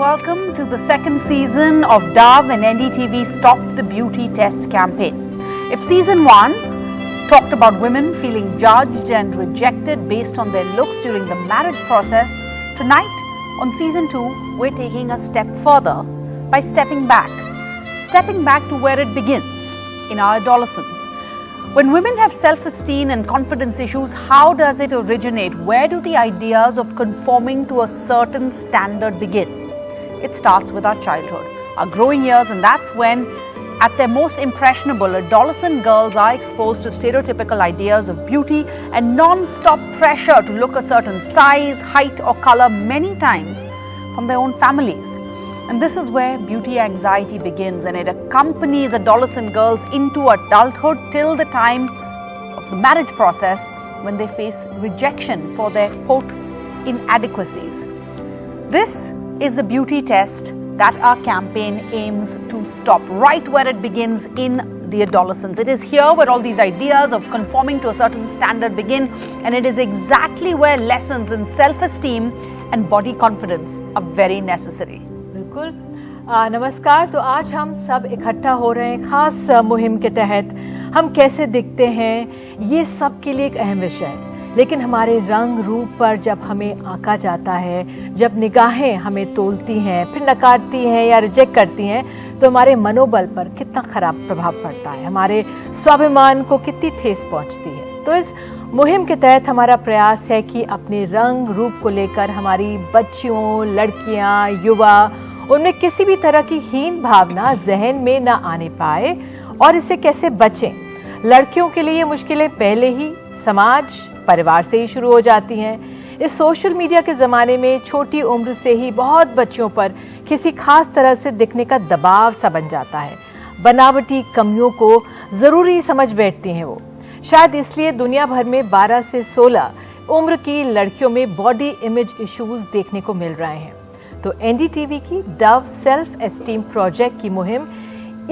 welcome to the second season of Dove and NDTV Stop the Beauty Test campaign. If season 1 talked about women feeling judged and rejected based on their looks during the marriage process, tonight on season 2 we're taking a step further by stepping back to where it begins, in our adolescence. When women have self-esteem and confidence issues, how does it originate? Where do the ideas of conforming to a certain standard begin? It starts with our childhood, our growing years, and that's when, at their most impressionable, adolescent girls are exposed to stereotypical ideas of beauty and non-stop pressure to look a certain size, height or color many times from their own families. And this is where beauty anxiety begins, and it accompanies adolescent girls into adulthood till the time of the marriage process, when they face rejection for their quote inadequacies. This is the beauty test that our campaign aims to stop, right where it begins, in the adolescence. It is here where all these ideas of conforming to a certain standard begin, and it is exactly where lessons in self-esteem and body confidence are very necessary. बिल्कुल। नमस्कार। तो आज हम सब इकट्ठा हो रहे हैं खास मुहिम के तहत। हम कैसे दिखते हैं ये सब के लिए एक अहम विषय है, लेकिन हमारे रंग रूप पर जब हमें आंका जाता है, जब निगाहें हमें तोलती हैं, फिर नकारती हैं या रिजेक्ट करती हैं, तो हमारे मनोबल पर कितना खराब प्रभाव पड़ता है, हमारे स्वाभिमान को कितनी ठेस पहुंचती है। तो इस मुहिम के तहत हमारा प्रयास है कि अपने रंग रूप को लेकर हमारी बच्चियों, लड़कियां, युवा, उनमें किसी भी तरह की हीन भावना जहन में ना आने पाए और इससे कैसे बचें। लड़कियों के लिए ये मुश्किलें पहले ही समाज, परिवार से ही शुरू हो जाती हैं। इस सोशल मीडिया के ज़माने में छोटी उम्र से ही बहुत बच्चियों पर किसी खास तरह से दिखने का दबाव सा बन जाता है। बनावटी कमियों को ज़रूरी समझ बैठती हैं वो। शायद इसलिए दुनिया भर में 12 से 16 उम्र की लड़कियों में बॉडी इमेज इश्यूज देखने को मिल रहे हैं। तो एनडीटीवी की डव सेल्फ एस्टीम प्रोजेक्ट की मुहिम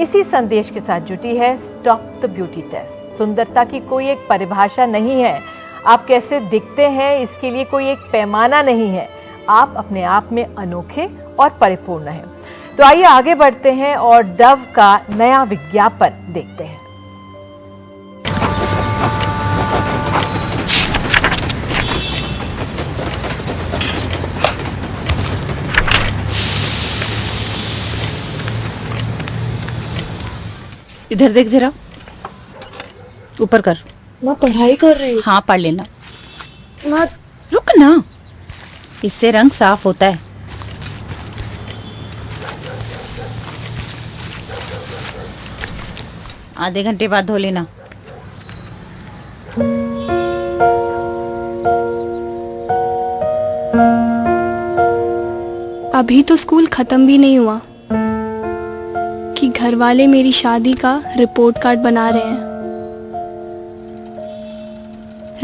इसी संदेश के साथ जुटी है, स्टॉप द ब्यूटी टेस्ट। सुंदरता की कोई एक परिभाषा नहीं है, आप कैसे दिखते हैं इसके लिए कोई एक पैमाना नहीं है, आप अपने आप में अनोखे और परिपूर्ण हैं। तो आइए आगे बढ़ते हैं और डव का नया विज्ञापन देखते हैं। इधर देख जरा, ऊपर कर। मैं पढ़ाई कर रही हूँ। हाँ पढ़ लेना। मैं रुक ना, इससे रंग साफ होता है। आधे घंटे बाद धो लेना। अभी तो स्कूल खत्म भी नहीं हुआ कि घर वाले मेरी शादी का रिपोर्ट कार्ड बना रहे हैं।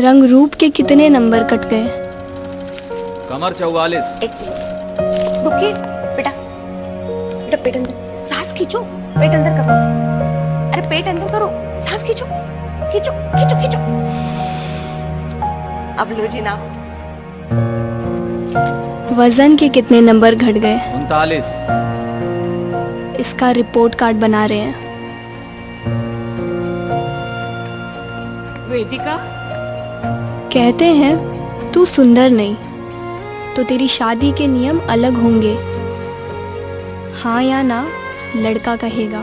रंग रूप के कितने नंबर कट गए। कमर 44। रुकिए बेटा, बेटा पेट अंदर, सांस खींचो, पेट अंदर करो। अरे पेट अंदर करो, सांस खींचो, खींचो खींचो खींचो। अब लो जी ना। वजन के कितने नंबर घट गए। 39। इसका रिपोर्ट कार्ड बना रहे हैं। वेदिका कहते हैं तू सुंदर नहीं तो तेरी शादी के नियम अलग होंगे। हाँ या ना लड़का कहेगा।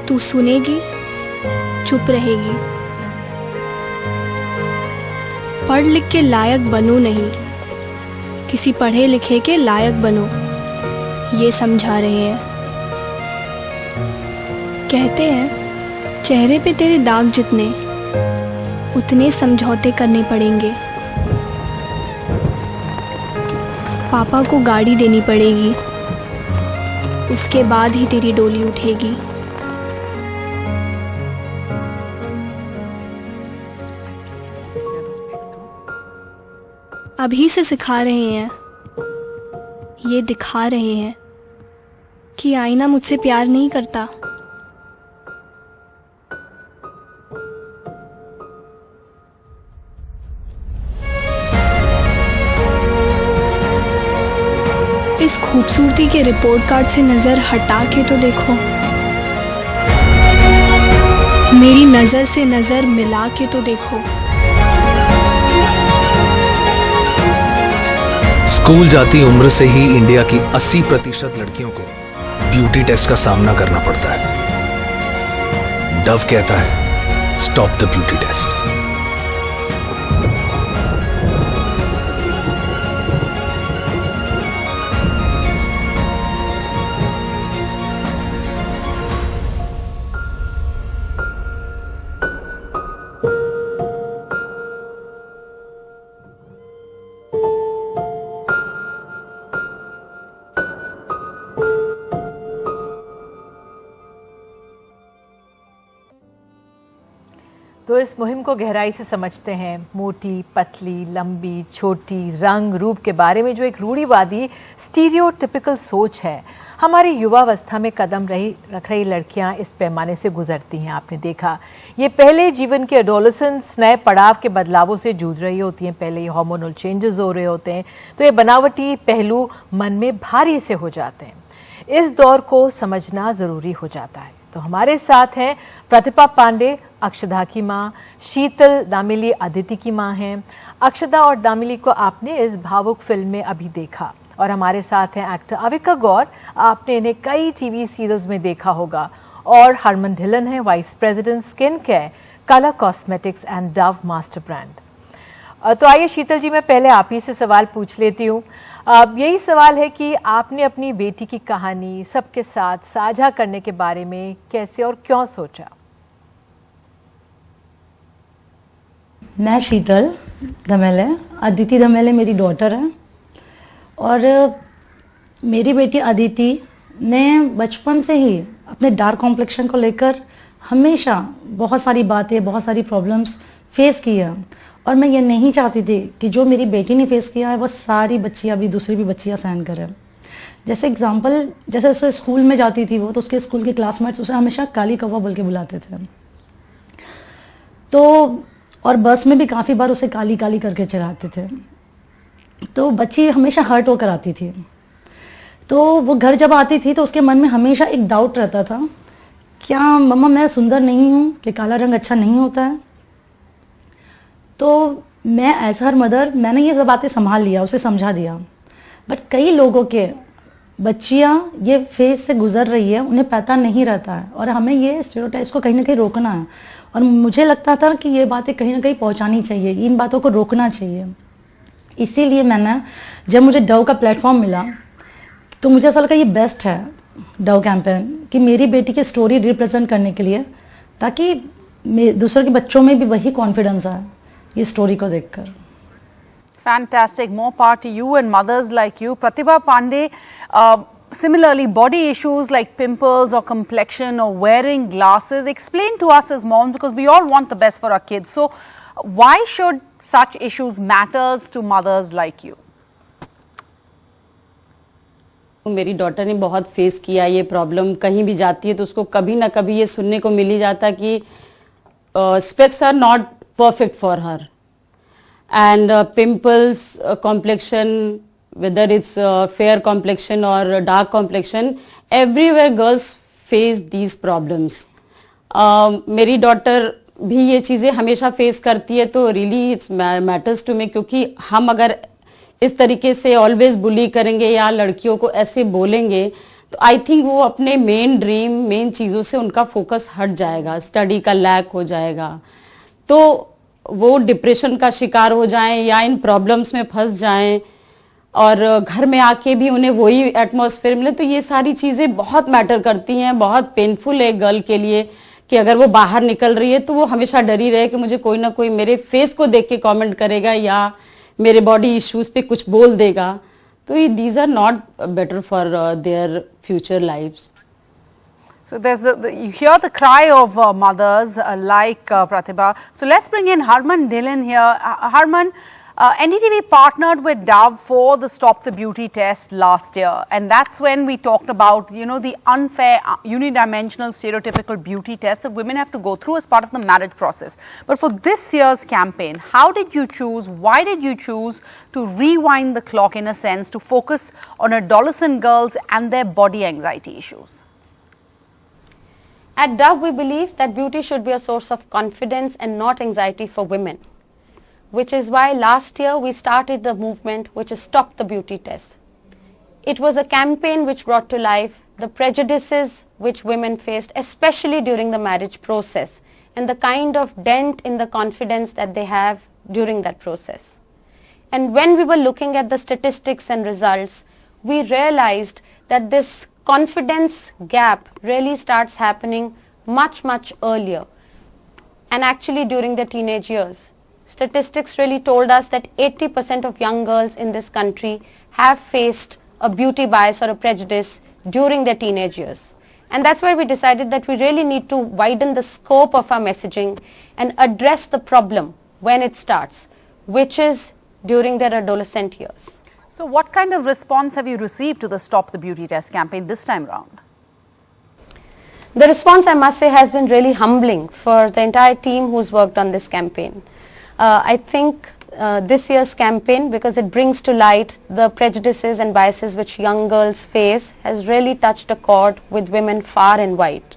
तू सुनेगी, चुप रहेगी। पढ़ लिख के लायक बनो नहीं, किसी पढ़े लिखे के लायक बनो, ये समझा रहे हैं। कहते हैं चेहरे पे तेरे दाग जितने उतने समझौते करने पड़ेंगे। पापा को गाड़ी देनी पड़ेगी, उसके बाद ही तेरी डोली उठेगी। अभी से सिखा रहे हैं, ये दिखा रहे हैं कि आईना मुझसे प्यार नहीं करता। इस खूबसूरती के रिपोर्ट कार्ड से नज़र हटा के तो देखो, मेरी नज़र से नज़र मिला के तो देखो। स्कूल जाती उम्र से ही इंडिया की 80% लड़कियों को ब्यूटी टेस्ट का सामना करना पड़ता है। डव कहता है, स्टॉप द ब्यूटी टेस्ट। तो इस मुहिम को गहराई से समझते हैं। मोटी, पतली, लंबी, छोटी, रंग रूप के बारे में जो एक रूढ़िवादी स्टीरियोटिपिकल सोच है, हमारी युवावस्था में कदम रख रही लड़कियां इस पैमाने से गुजरती हैं। आपने देखा, ये पहले जीवन के एडोलेसेंस नए पड़ाव के बदलावों से जूझ रही होती हैं। पहले ये हार्मोनल चेंजेस हो रहे होते हैं, तो ये बनावटी पहलू मन में भारी से हो जाते हैं। इस दौर को समझना जरूरी हो जाता है। तो हमारे साथ हैं प्रतिभा पांडे, अक्षदा की माँ, शीतल दामिली अदिति की माँ हैं। अक्षदा और दामिली को आपने इस भावुक फिल्म में अभी देखा, और हमारे साथ हैं एक्टर अविका गौर, आपने इन्हें कई टीवी सीरियल्स में देखा होगा। और हरमन ढिलन है, vice president skin care, colour cosmetics and Dove master brand. तो आइए शीतल जी, मैं पहले आप ही से सवाल पूछ लेती हूँ। यही सवाल है कि आपने अपनी बेटी की कहानी सबके साथ साझा करने के बारे में कैसे और क्यों सोचा? मैं शीतल धमेले, अदिति धमेले मेरी डॉटर है, और मेरी बेटी अदिति ने बचपन से ही अपने डार्क कॉम्प्लेक्शन को लेकर हमेशा बहुत सारी बातें, बहुत सारी प्रॉब्लम्स फेस की है। और मैं ये नहीं चाहती थी कि जो मेरी बेटी ने फेस किया है वो सारी बच्चियाँ भी, दूसरी भी बच्चियाँ सहन करें। जैसे एग्जांपल, जैसे उसे स्कूल में जाती थी वो, तो उसके स्कूल के क्लासमेट्स उसे हमेशा काली कौवा बोल के बुलाते थे। तो और बस में भी काफ़ी बार उसे काली काली करके चढ़ाते थे। तो बच्ची हमेशा हर्ट होकर आती थी। तो वो घर जब आती थी तो उसके मन में हमेशा एक डाउट रहता था, क्या मम्मा मैं सुंदर नहीं हूँ, कि काला रंग अच्छा नहीं होता है? तो मैं एज हर मदर, मैंने ये सब बातें संभाल लिया, उसे समझा दिया। बट कई लोगों के बच्चियां ये फेज से गुजर रही है, उन्हें पता नहीं रहता है, और हमें ये स्टेरियोटाइप्स को कहीं ना कहीं रोकना है। और मुझे लगता था कि ये बातें कहीं ना कहीं पहुंचानी चाहिए, इन बातों को रोकना चाहिए। इसीलिए मैंने, जब मुझे डव का प्लेटफॉर्म मिला, तो मुझे ऐसा लगा ये बेस्ट है डव कैंपेन, कि मेरी बेटी की स्टोरी रिप्रेजेंट करने के लिए, ताकि दूसरों के बच्चों में भी वही कॉन्फिडेंस आए ये स्टोरी को देखकर। Fantastic. More power to you and mothers like you. Pratibha Pandey, similarly, body issues like pimples or complexion or wearing glasses, explain to us as moms, because we all want the best for our kids. So, why should such issues matters to mothers like you? मेरी daughter ने बहुत face किया ये problem. कहीं भी जाती है तो उसको कभी ना कभी ये सुनने को मिल ही जाता कि specs are not perfect for her, and pimples, complexion, whether it's fair complexion or dark complexion, everywhere girls face these problems. मेरी डॉटर भी ये चीज़ें हमेशा फेस करती है, तो really it's matters to me, क्योंकि हम अगर इस तरीके से ऑलवेज बुली करेंगे या लड़कियों को ऐसे बोलेंगे, तो आई थिंक वो अपने मेन ड्रीम, मेन चीज़ों से उनका फोकस हट जाएगा, स्टडी का लैक हो जाएगा, तो वो डिप्रेशन का शिकार हो जाएं या इन प्रॉब्लम्स में फंस जाएं, और घर में आके भी उन्हें वही एटमॉस्फेयर मिले। तो ये सारी चीज़ें बहुत मैटर करती हैं। बहुत पेनफुल है गर्ल के लिए कि अगर वो बाहर निकल रही है तो वो हमेशा डरी रहे कि मुझे कोई ना कोई मेरे फेस को देख के कमेंट करेगा या मेरे बॉडी इश्यूज पे कुछ बोल देगा। तो these are not better for their future lives. So you hear the cry of mothers like Pratibha. So let's bring in Harman Dhillon here. Harman, NDTV partnered with Dove for the Stop the Beauty test last year, and that's when we talked about, the unfair, unidimensional, stereotypical beauty test that women have to go through as part of the marriage process. But for this year's campaign, how did you choose, why did you choose to rewind the clock in a sense to focus on adolescent girls and their body anxiety issues? At Dove, we believe that beauty should be a source of confidence and not anxiety for women, which is why last year we started the movement which is Stop the Beauty Test. It was a campaign which brought to life the prejudices which women faced, especially during the marriage process, and the kind of dent in the confidence that they have during that process. And when we were looking at the statistics and results, we realized that this confidence gap really starts happening much earlier, and actually during the teenage years. Statistics really told us that 80% of young girls in this country have faced a beauty bias or a prejudice during their teenage years. And that's why we decided that we really need to widen the scope of our messaging and address the problem when it starts, which is during their adolescent years. So what kind of response have you received to the Stop the Beauty Test campaign this time round? The response, I must say, has been really humbling for the entire team who's worked on this campaign. I think this year's campaign, because it brings to light the prejudices and biases which young girls face, has really touched a chord with women far and wide.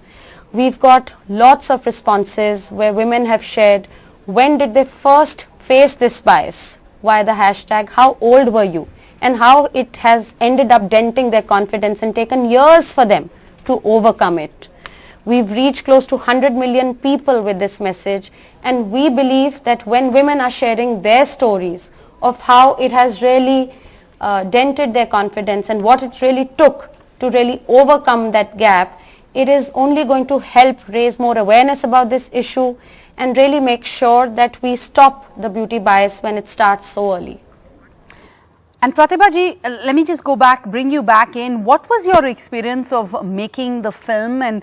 We've got lots of responses where women have shared when did they first face this bias, via the hashtag, how old were you, and how it has ended up denting their confidence and taken years for them to overcome it. We've reached close to 100 million people with this message, and we believe that when women are sharing their stories of how it has really dented their confidence and what it really took to really overcome that gap, it is only going to help raise more awareness about this issue and really make sure that we stop the beauty bias when it starts so early. And Pratibha ji, let me just bring you back in. What was your experience of making the film, and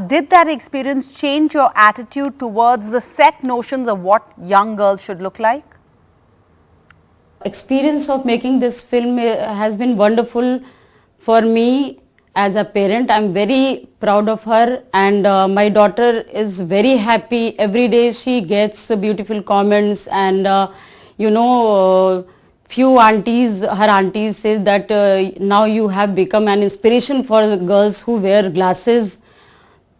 did that experience change your attitude towards the set notions of what young girls should look like? Experience of making this film has been wonderful for me as a parent. I'm very proud of her, and my daughter is very happy. Every day she gets beautiful comments, and few aunties, her aunties say that now you have become an inspiration for the girls who wear glasses.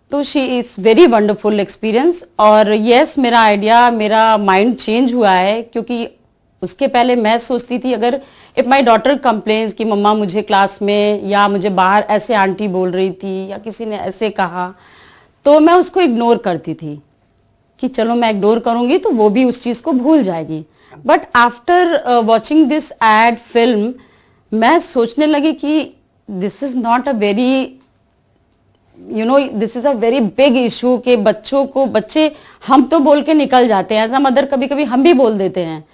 So she is very wonderful experience. और yes, मेरा idea, मेरा mind change हुआ है, क्योंकि उसके पहले मैं सोचती थी अगर if my daughter complains कि मम्मा मुझे क्लास में या मुझे बाहर ऐसे आंटी बोल रही थी या किसी ने ऐसे कहा, तो मैं उसको इग्नोर करती थी कि चलो मैं इग्नोर करूंगी तो वो भी उस चीज को भूल जाएगी. But after watching this ad film मैं सोचने लगी कि this is not a very this is a very big issue के बच्चे हम तो बोल के निकल जाते हैं, एज अ मदर कभी कभी हम भी बोल देते हैं,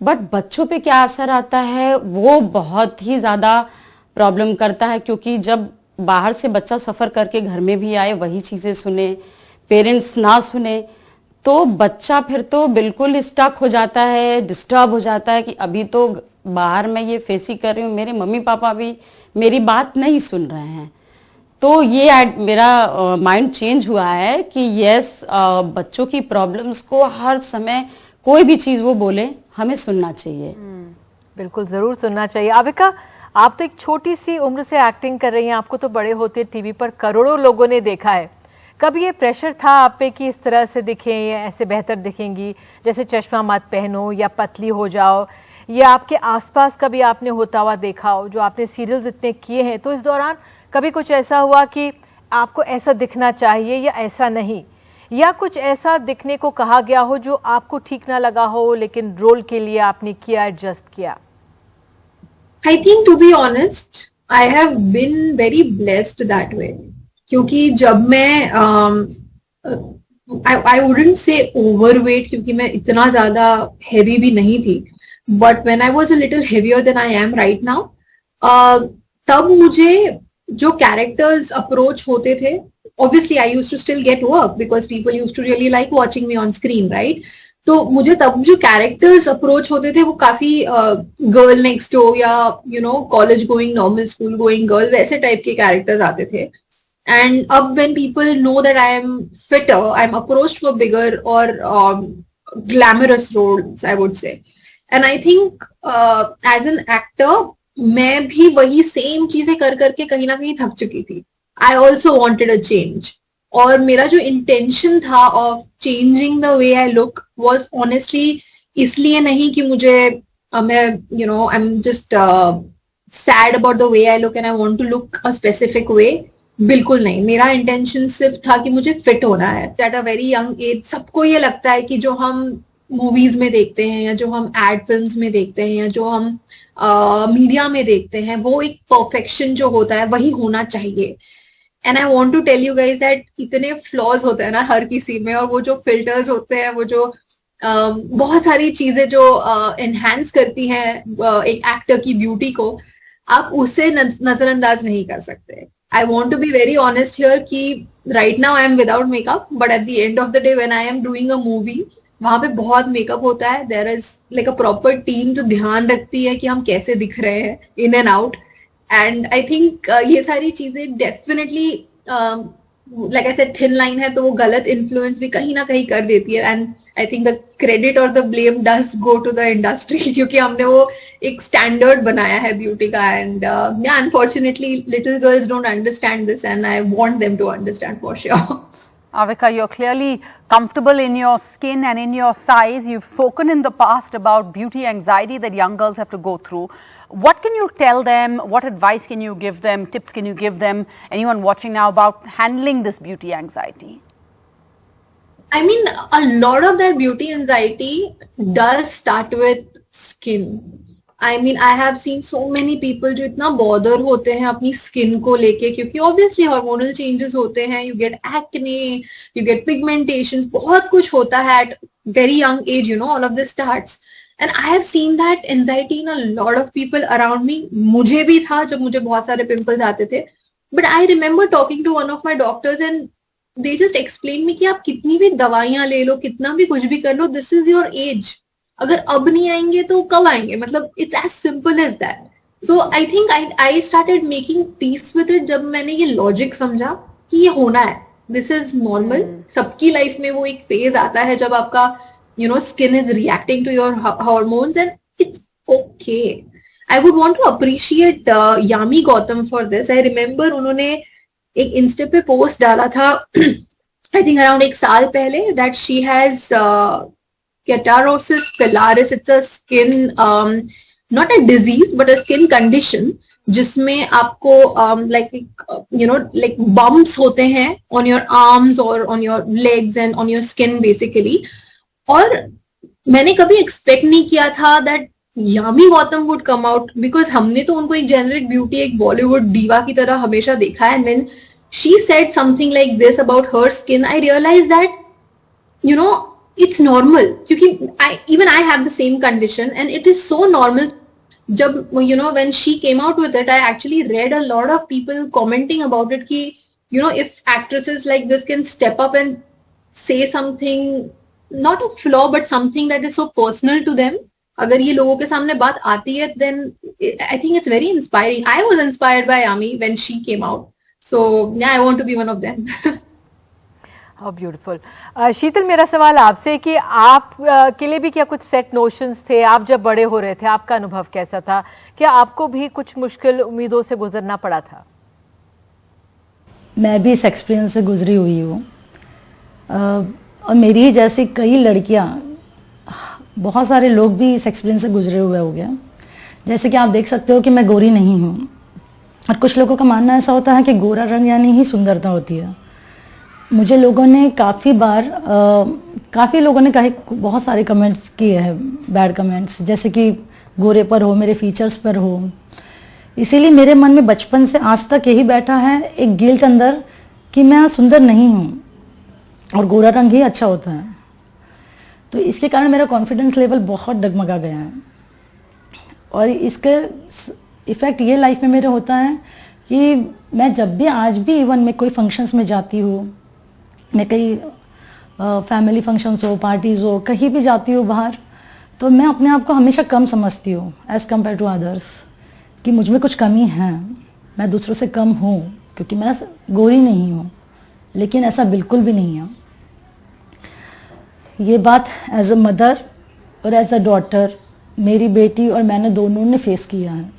बट बच्चों पे क्या असर आता है वो बहुत ही ज्यादा प्रॉब्लम करता है, क्योंकि जब बाहर से बच्चा सफर करके घर में भी आए वही चीजें सुने, पेरेंट्स ना सुने, तो बच्चा फिर तो बिल्कुल स्टक हो जाता है, डिस्टर्ब हो जाता है कि अभी तो बाहर मैं ये फेस ही कर रही हूँ, मेरे मम्मी पापा भी मेरी बात नहीं सुन रहे हैं. तो ये मेरा माइंड चेंज हुआ है कि यस, बच्चों की प्रॉब्लम्स को हर समय कोई भी चीज वो बोले हमें सुनना चाहिए. बिल्कुल जरूर सुनना चाहिए. आविका, आप तो एक छोटी सी उम्र से एक्टिंग कर रही हैं, आपको तो बड़े होते टीवी पर करोड़ों लोगों ने देखा है. कभी ये प्रेशर था आप पे कि इस तरह से दिखें या ऐसे बेहतर दिखेंगी, जैसे चश्मा मत पहनो या पतली हो जाओ, या आपके आसपास कभी आपने होता हुआ देखा हो, जो आपने सीरियल्स इतने किए हैं, तो इस दौरान कभी कुछ ऐसा हुआ कि आपको ऐसा दिखना चाहिए या ऐसा नहीं, या कुछ ऐसा दिखने को कहा गया हो जो आपको ठीक ना लगा हो लेकिन रोल के लिए आपने किया, एडजस्ट किया? I think to be honest, I have been very blessed that way. क्योंकि जब मैं I wouldn't say overweight, क्योंकि मैं इतना ज्यादा heavy भी नहीं थी, but when I was a little heavier than I am right now, तब मुझे जो characters approach होते थे, obviously I used to still get work because people used to really like watching me on screen, right? तो मुझे तब जो characters approach होते थे वो काफी गर्ल नेक्स्ट डोर या college going normal school going girl वैसे टाइप के कैरेक्टर्स आते थे. And up when people know that I am fitter, I'm approached for bigger or glamorous roles, I would say. And I think as an actor, मैं भी वही same चीजें कर करके कहीं ना कहीं थक चुकी थी. I also wanted a change. और मेरा जो इंटेंशन था of changing the way I look was honestly इसलिए नहीं कि मुझे मैं I am just sad about the way I look and I want to look a specific way. बिल्कुल नहीं. मेरा इंटेंशन सिर्फ था कि मुझे फिट होना है. At a very young age सबको ये लगता है कि जो हम मूवीज में देखते हैं या जो हम एड फिल्म्स में देखते हैं या जो हम मीडिया में देखते हैं वो एक परफेक्शन जो होता है वही होना चाहिए. And I want to tell you guys that इतने फ्लॉज होते हैं ना हर किसी में, और वो जो फिल्टर्स होते हैं वो जो बहुत सारी चीजें जो एनहांस करती हैं एक एक्टर की ब्यूटी को, आप उसे नजरअंदाज नहीं कर सकते. I want to be very honest here कि right now I am without makeup, but at the end of the day when I am doing a movie, वहां पे बहुत मेकअप होता है. There is like a proper team जो ध्यान रखती है कि हम कैसे दिख रहे हैं in and out. And I think ये सारी चीजें definitely like I said thin line है तो वो गलत influence भी कहीं ना कहीं कर देती है. And I think the credit or the blame does go to the industry क्योंकि हमने वो एक standard बनाया है beauty का. And yeah, unfortunately little girls don't understand this and I want them to understand for sure. Avika, you're clearly comfortable in your skin and in your size. You've spoken in the past about beauty anxiety that young girls have to go through. What can you tell them? What advice can you give them? Tips can you give them? Anyone watching now about handling this beauty anxiety? I mean, a lot of that beauty anxiety does start with skin. I mean, I have seen so many people जो इतना bother होते हैं अपनी skin को लेके क्योंकि obviously hormonal changes होते हैं, you get acne, you get pigmentations, बहुत कुछ होता है at very young age, all of this starts. And I have seen that anxiety in a lot of people around me. मुझे भी था जब मुझे बहुत सारे pimples आते थे. But I remember talking to one of my doctors and they just explained me कि आप कितनी भी दवाइयाँ ले लो, कितना भी कुछ भी कर लो, this is your age. अगर अब नहीं आएंगे तो कब आएंगे? मतलब it's as simple as that. So I think I started making peace with it जब मैंने ये logic समझा कि ये होना है. This is normal. सबकी लाइफ में वो एक phase आता है जब आपका skin is reacting to your hormones and it's okay. I would want to appreciate Yami Gautam for this. I remember उन्होंने एक इंस्टा पे पोस्ट डाला था I think around एक साल पहले that she has Katarosis pilaris. It's a skin not a disease but a skin condition जिसमें आपको like bumps होते हैं on your arms or on your legs and on your skin basically. और मैंने कभी एक्सपेक्ट नहीं किया था that Yami Gautam would come out because हमने तो उनको एक जेनरिक ब्यूटी एक बॉलीवुड डीवा की तरह हमेशा देखा है. And when she said something like this about her skin, I realized that it's normal क्योंकि even I have the same condition and it is so normal. जब when she came out with it, I actually read a lot of people commenting about it कि if actresses like this can step up and say something, not a flaw but something that is so personal to them, अगर ये लोगों के सामने बात आती है, then I think it's very inspiring. I was inspired by Yami when she came out. So yeah, I want to be one of them. How beautiful. शीतल, मेरा सवाल आपसे कि आप के लिए भी क्या कुछ सेट नोशंस थे? आप जब बड़े हो रहे थे आपका अनुभव कैसा था? क्या आपको भी कुछ मुश्किल उम्मीदों से गुजरना पड़ा था? मैं भी इस एक्सपीरियंस से गुजरी हुई हूँ और मेरी जैसी कई लड़कियाँ, बहुत सारे लोग भी इस एक्सपीरियंस से गुजरे हुए हो गए. जैसे कि आप देख सकते हो कि मैं गोरी नहीं हूँ और कुछ लोगों का मानना ऐसा होता है कि गोरा रंग यानी ही सुंदरता होती है. मुझे लोगों ने काफ़ी लोगों ने कहे बहुत सारे कमेंट्स किए हैं, बैड कमेंट्स, जैसे कि गोरे पर हो, मेरे फीचर्स पर हो. इसीलिए मेरे मन में बचपन से आज तक यही बैठा है एक गिल्ट अंदर कि मैं सुंदर नहीं हूँ और गोरा रंग ही अच्छा होता है. तो इसके कारण मेरा कॉन्फिडेंस लेवल बहुत डगमगा गया है और इसका इफ़ेक्ट ये लाइफ में मेरे होता है कि मैं जब भी आज भी इवन मैं कोई फंक्शंस में जाती हूँ, मैं कहीं फैमिली फंक्शंस हो, पार्टीज़ हो, कहीं भी जाती हूँ बाहर, तो मैं अपने आप को हमेशा कम समझती हूँ एज़ कम्पेयर टू अदर्स, कि मुझ में कुछ कमी है, मैं दूसरों से कम हूँ, क्योंकि मैं गोरी नहीं हूँ। लेकिन ऐसा बिल्कुल भी नहीं है। ये बात एज अ मदर और एज अ डॉटर मेरी बेटी और मैंने दोनों ने फेस किया है।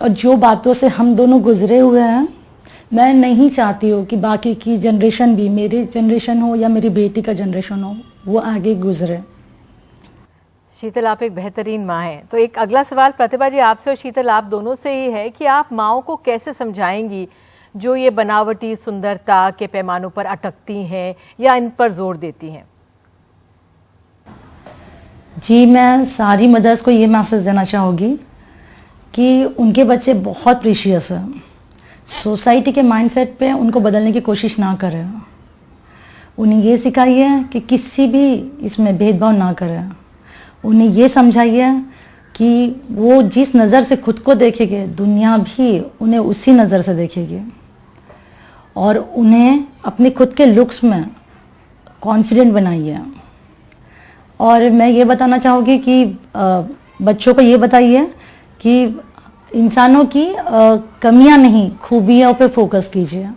और जो बातों से हम दोनों गुजरे हुए हैं, मैं नहीं चाहती हूँ कि बाकी की जनरेशन भी, मेरी जनरेशन हो या मेरी बेटी का जनरेशन हो, वो आगे गुजरे। शीतल, आप एक बेहतरीन माँ हैं, तो एक अगला सवाल प्रतिभा जी आपसे और शीतल आप दोनों से ही है कि आप माँओं को कैसे समझाएंगी जो ये बनावटी सुंदरता के पैमानों पर अटकती हैं या इन पर जोर देती हैं? जी, मैं सारी मदर्स को ये मैसेज देना चाहूँगी कि उनके बच्चे बहुत प्रीशियस हैं। सोसाइटी के माइंडसेट पे उनको बदलने की कोशिश ना करें। उन्हें ये सिखाइए कि किसी भी इसमें भेदभाव ना करें। उन्हें ये समझाइए कि वो जिस नज़र से खुद को देखेंगे, दुनिया भी उन्हें उसी नज़र से देखेगी। और उन्हें अपने खुद के लुक्स में कॉन्फिडेंट बनाइए। और मैं ये बताना चाहूँगी कि बच्चों को ये बताइए कि इंसानों की कमियां नहीं, खूबियों पे फोकस कीजिए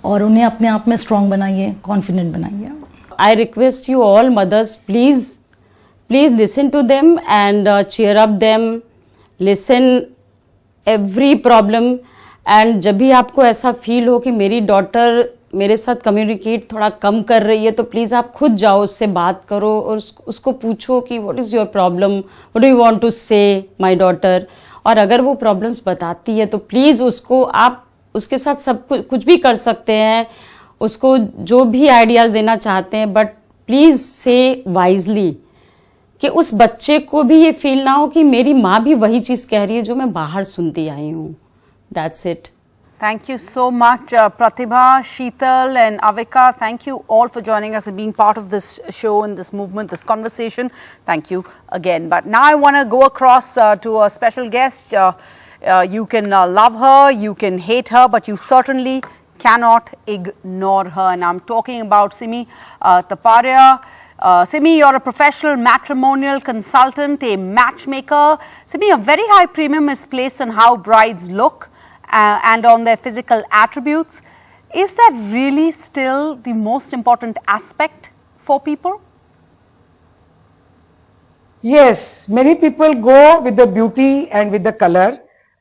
और उन्हें अपने आप में स्ट्रांग बनाइए, कॉन्फिडेंट बनाइए। I request you all mothers, please listen to them and cheer up them, listen every problem, and जब भी आपको ऐसा फील हो कि मेरी डॉटर मेरे साथ कम्युनिकेट थोड़ा कम कर रही है, तो प्लीज़ आप खुद जाओ, उससे बात करो और उसको पूछो कि what is your problem, what do you want to say my daughter. और अगर वो प्रॉब्लम्स बताती है तो प्लीज़ उसको आप उसके साथ सब कुछ भी कर सकते हैं, उसको जो भी आइडियाज़ देना चाहते हैं, बट प्लीज़ से वाइजली, कि उस बच्चे को भी ये फील ना हो कि मेरी माँ भी वही चीज़ कह रही है जो मैं बाहर सुनती आई हूँ। That's it. Thank you so much, Pratibha, Sheetal and Avika. Thank you all for joining us and being part of this show and this movement, this conversation. Thank you again. But now I want to go across to a special guest. You can love her, you can hate her, but you certainly cannot ignore her. And I'm talking about Simi Taparia. Simi, you're a professional matrimonial consultant, a matchmaker. Simi, a very high premium is placed on how brides look and on their physical attributes. Is that really still the most important aspect for people? Yes, many people go with the beauty and with the color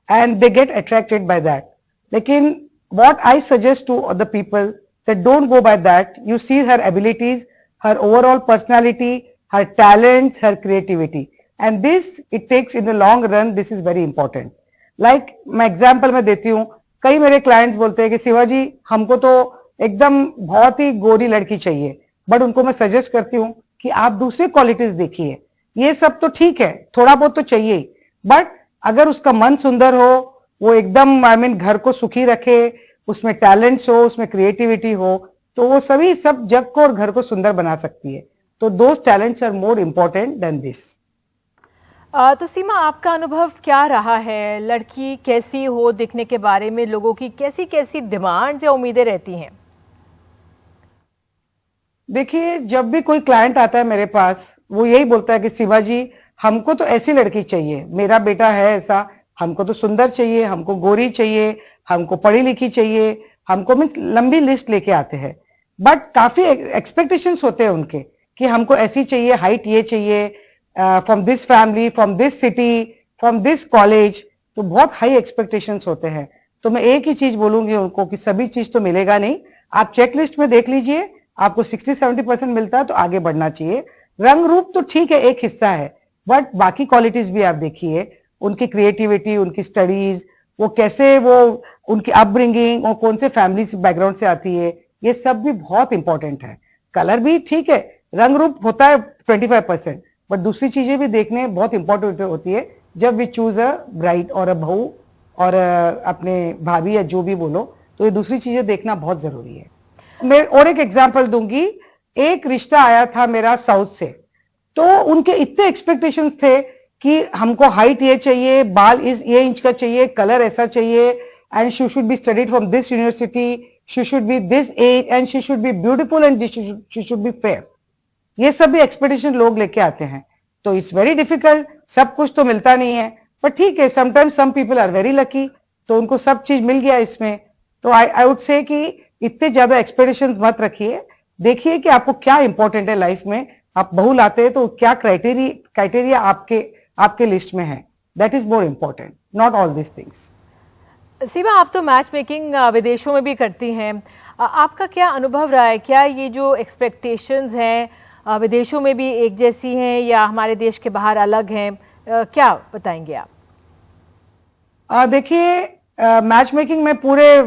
and they get attracted by that. Lekin what I suggest to other people, that don't go by that. You see her abilities, her overall personality, her talents, her creativity, and this, it takes in the long run, this is very important. Like मैं example में देती हूँ, कई मेरे clients बोलते हैं कि शिवाजी हमको तो एकदम बहुत ही गोरी लड़की चाहिए, बट उनको मैं सजेस्ट करती हूँ कि आप दूसरी क्वालिटीज देखिए। ये सब तो ठीक है, थोड़ा बहुत तो चाहिए ही, बट अगर उसका मन सुंदर हो, वो एकदम घर को सुखी रखे, उसमें टैलेंट्स हो, उसमें क्रिएटिविटी हो, तो वो सभी सब जग को और घर को सुंदर बना सकती है। तो those talents are more important than this. तो सीमा, आपका अनुभव क्या रहा है? लड़की कैसी हो दिखने के बारे में लोगों की कैसी कैसी डिमांड्स या उम्मीदें रहती हैं? देखिए, जब भी कोई क्लाइंट आता है मेरे पास, वो यही बोलता है कि शिवाजी हमको तो ऐसी लड़की चाहिए, मेरा बेटा है ऐसा, हमको तो सुंदर चाहिए, हमको गोरी चाहिए, हमको पढ़ी लिखी चाहिए, हमको मीन्स लंबी लिस्ट लेके आते हैं। बट काफी एक्सपेक्टेशंस होते हैं उनके कि हमको ऐसी चाहिए, हाइट ये चाहिए, from this family, from this city, from this college, तो बहुत हाई एक्सपेक्टेशंस होते हैं। तो मैं एक ही चीज बोलूंगी उनको कि सभी चीज तो मिलेगा नहीं, आप चेकलिस्ट में देख लीजिए, आपको 60-70% मिलता है तो आगे बढ़ना चाहिए। रंग रूप तो ठीक है, एक हिस्सा है, बट बाकी क्वालिटीज भी आप देखिए, उनकी क्रिएटिविटी, उनकी स्टडीज, वो कैसे, वो उनकी अपब्रिंगिंग, और कौन से फैमिली बैकग्राउंड से आती है, ये सब भी बहुत इंपॉर्टेंट है। कलर भी ठीक है, रंग रूप होता है 25%, बट दूसरी चीजें भी देखने बहुत इंपॉर्टेंट होती है जब वी चूज अ ब्राइड और अ बहू और अपने भाभी या जो भी बोलो, तो ये दूसरी चीजें देखना बहुत जरूरी है। मैं और एक एग्जांपल दूंगी, एक रिश्ता आया था मेरा साउथ से, तो उनके इतने एक्सपेक्टेशंस थे कि हमको हाइट ये चाहिए, बाल ये इंच का चाहिए, कलर ऐसा चाहिए, and she should be studied from this university, she should be this age and she should be beautiful and she should be fair. ये सभी एक्सपेक्टेशन लोग लेके आते हैं, तो इट्स वेरी डिफिकल्ट. सब कुछ तो मिलता नहीं है, पर ठीक है, sometimes some people are very lucky, तो उनको सब चीज मिल गया इसमें. तो आई वुड से कि इतने ज्यादा एक्सपेक्टेशंस मत रखिए. देखिए कि आपको क्या इंपॉर्टेंट है लाइफ में. आप बहू लाते हैं तो क्या क्राइटेरिया आपके लिस्ट में है. That is more important, not all this things. Seema, आप तो मैच मेकिंग विदेशों में भी करती हैं. आपका क्या अनुभव रहा है? क्या ये जो एक्सपेक्टेशंस हैं विदेशों में भी एक जैसी हैं या हमारे देश के बाहर अलग हैं? क्या बताएंगे आप? देखिए, मैच मेकिंग में पूरे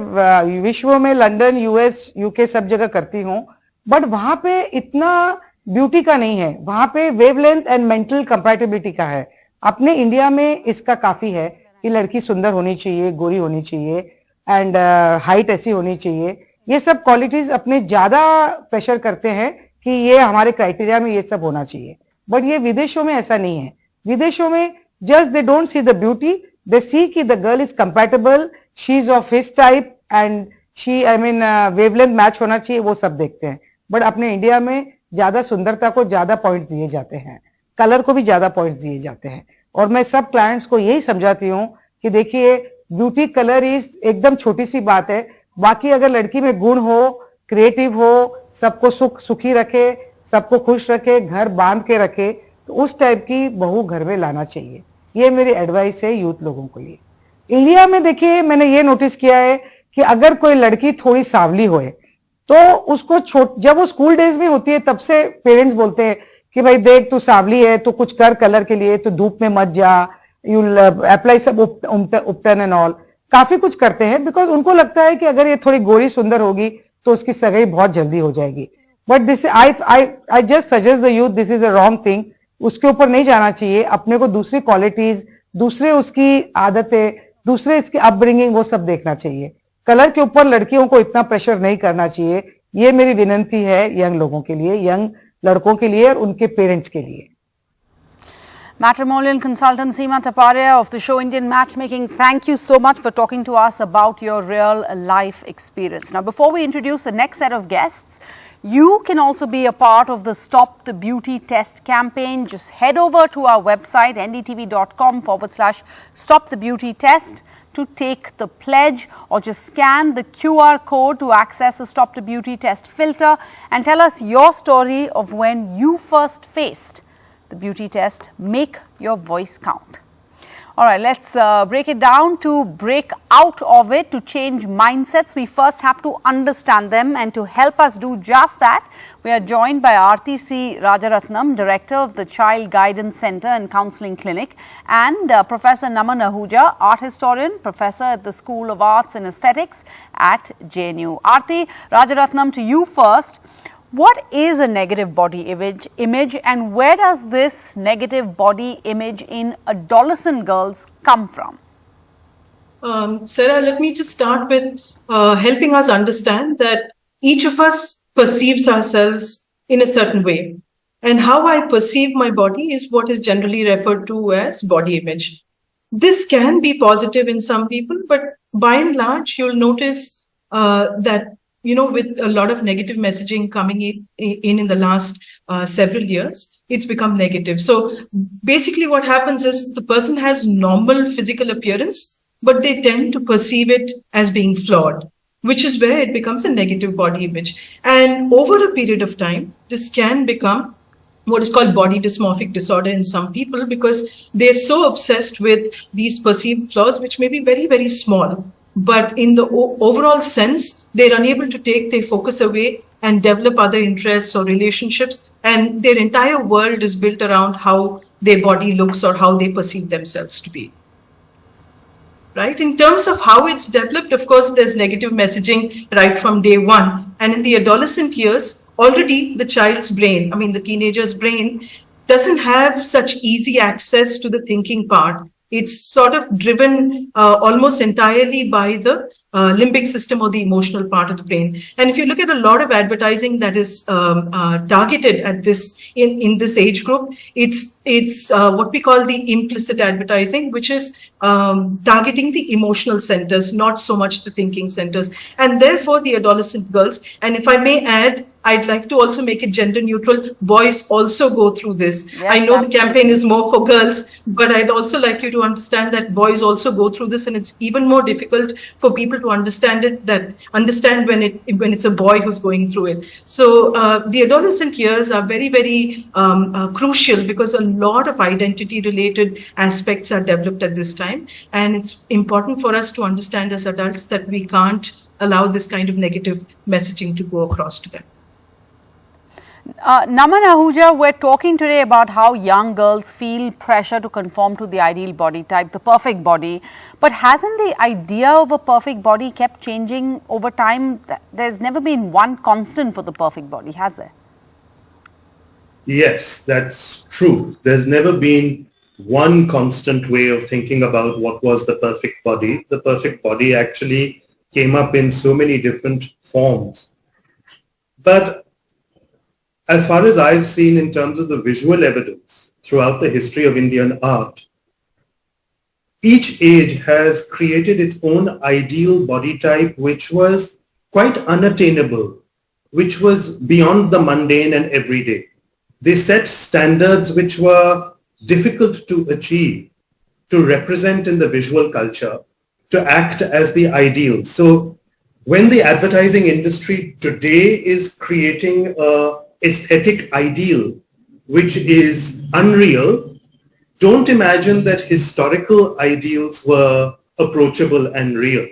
विश्व में लंदन, यूएस, यूके सब जगह करती हूँ, बट वहां पे इतना ब्यूटी का नहीं है. वहां पे वेवलेंथ एंड मेंटल कंपैटिबिलिटी का है. अपने इंडिया में इसका काफी है कि लड़की सुंदर होनी चाहिए, गोरी होनी चाहिए एंड हाइट ऐसी होनी चाहिए. ये सब क्वालिटीज अपने ज्यादा प्रेशर करते हैं कि ये हमारे क्राइटेरिया में ये सब होना चाहिए. बट ये विदेशों में ऐसा नहीं है. विदेशों में just they don't see the beauty, they see कि the girl is compatible, she is of his type and she wavelength match होना चाहिए, वो सब देखते हैं. बट अपने इंडिया में ज्यादा सुंदरता को ज्यादा पॉइंट्स दिए जाते हैं, कलर को भी ज्यादा पॉइंट्स दिए जाते हैं. और मैं सब क्लाइंट्स को यही समझाती हूँ कि देखिए, ब्यूटी कलर इज एकदम छोटी सी बात है. बाकी अगर लड़की में गुण हो, क्रिएटिव हो, सबको सुखी रखे, सबको खुश रखे, घर बांध के रखे, तो उस टाइप की बहू घर में लाना चाहिए. ये मेरी एडवाइस है यूथ लोगों के लिए. इंडिया में देखिए, मैंने ये नोटिस किया है कि अगर कोई लड़की थोड़ी सांवली होए तो उसको जब वो स्कूल डेज में होती है तब से पेरेंट्स बोलते हैं कि भाई देख, तू सांवली है तो कुछ कर कलर के लिए, तो धूप में मत जा, यू अप्लाई सब उपटन एंड ऑल. काफी कुछ करते हैं बिकॉज उनको लगता है कि अगर ये थोड़ी गोरी सुंदर होगी तो उसकी सगाई बहुत जल्दी हो जाएगी. But this I just suggest the youth, this is a wrong thing. उसके ऊपर नहीं जाना चाहिए. अपने को दूसरी क्वालिटीज, दूसरे उसकी आदतें, दूसरे इसकी अपब्रिंगिंग, वो सब देखना चाहिए. कलर के ऊपर लड़कियों को इतना प्रेशर नहीं करना चाहिए. ये मेरी विनती है यंग लोगों के लिए, यंग लड़कों के लिए और उनके पेरेंट्स के लिए. Matrimonial consultant Seema Taparia of the show Indian Matchmaking, thank you so much for talking to us about your real life experience. Now, before we introduce the next set of guests, you can also be a part of the Stop the Beauty Test campaign. Just head over to our website ndtv.com/Stop the Beauty Test to take the pledge, or just scan the QR code to access the Stop the Beauty Test filter and tell us your story of when you first faced the beauty test. Make your voice count. All right, let's break it down. To break out of it, to change mindsets, we first have to understand them, and to help us do just that, we are joined by Aarti C. Rajaratnam, Director of the Child Guidance Center and Counselling Clinic, and Professor Naman Ahuja, Art Historian, Professor at the School of Arts and Aesthetics at JNU. Aarti Rajaratnam, to you first. What is a negative body image and where does this negative body image in adolescent girls come from? Sarah, let me just start with helping us understand that each of us perceives ourselves in a certain way. And how I perceive my body is what is generally referred to as body image. This can be positive in some people, but by and large, you'll notice that with a lot of negative messaging coming in the last several years, it's become negative. So basically what happens is the person has normal physical appearance, but they tend to perceive it as being flawed, which is where it becomes a negative body image. And over a period of time, this can become what is called body dysmorphic disorder in some people, because they're so obsessed with these perceived flaws, which may be very, very small. But in the overall sense, they're unable to take their focus away and develop other interests or relationships. And their entire world is built around how their body looks or how they perceive themselves to be. Right? In terms of how it's developed, of course, there's negative messaging right from day one. And in the adolescent years, already the child's brain, the teenager's brain, doesn't have such easy access to the thinking part. It's sort of driven almost entirely by the limbic system or the emotional part of the brain. And if you look at a lot of advertising that is targeted at this in this age group, it's what we call the implicit advertising, which is targeting the emotional centers, not so much the thinking centers, and therefore the adolescent girls. And if I may add, I'd like to also make it gender neutral. Boys also go through this. Yes, I know absolutely. the campaign is more for girls, but I'd also like you to understand that boys also go through this, and it's even more difficult for people to understand when it's a boy who's going through it. So the adolescent years are very, very crucial, because a lot of identity related aspects are developed at this time, and it's important for us to understand as adults that we can't allow this kind of negative messaging to go across to them. Naman Ahuja, we're talking today about how young girls feel pressure to conform to the ideal body type, the perfect body. But hasn't the idea of a perfect body kept changing over time? There's never been one constant for the perfect body, has there? Yes, that's true. There's never been one constant way of thinking about what was the perfect body. The perfect body actually came up in so many different forms. But as far as I've seen in terms of the visual evidence throughout the history of Indian art, each age has created its own ideal body type, which was quite unattainable, which was beyond the mundane and everyday. They set standards which were difficult to achieve, to represent in the visual culture, to act as the ideal. So when the advertising industry today is creating a aesthetic ideal which is unreal, don't imagine that historical ideals were approachable and real.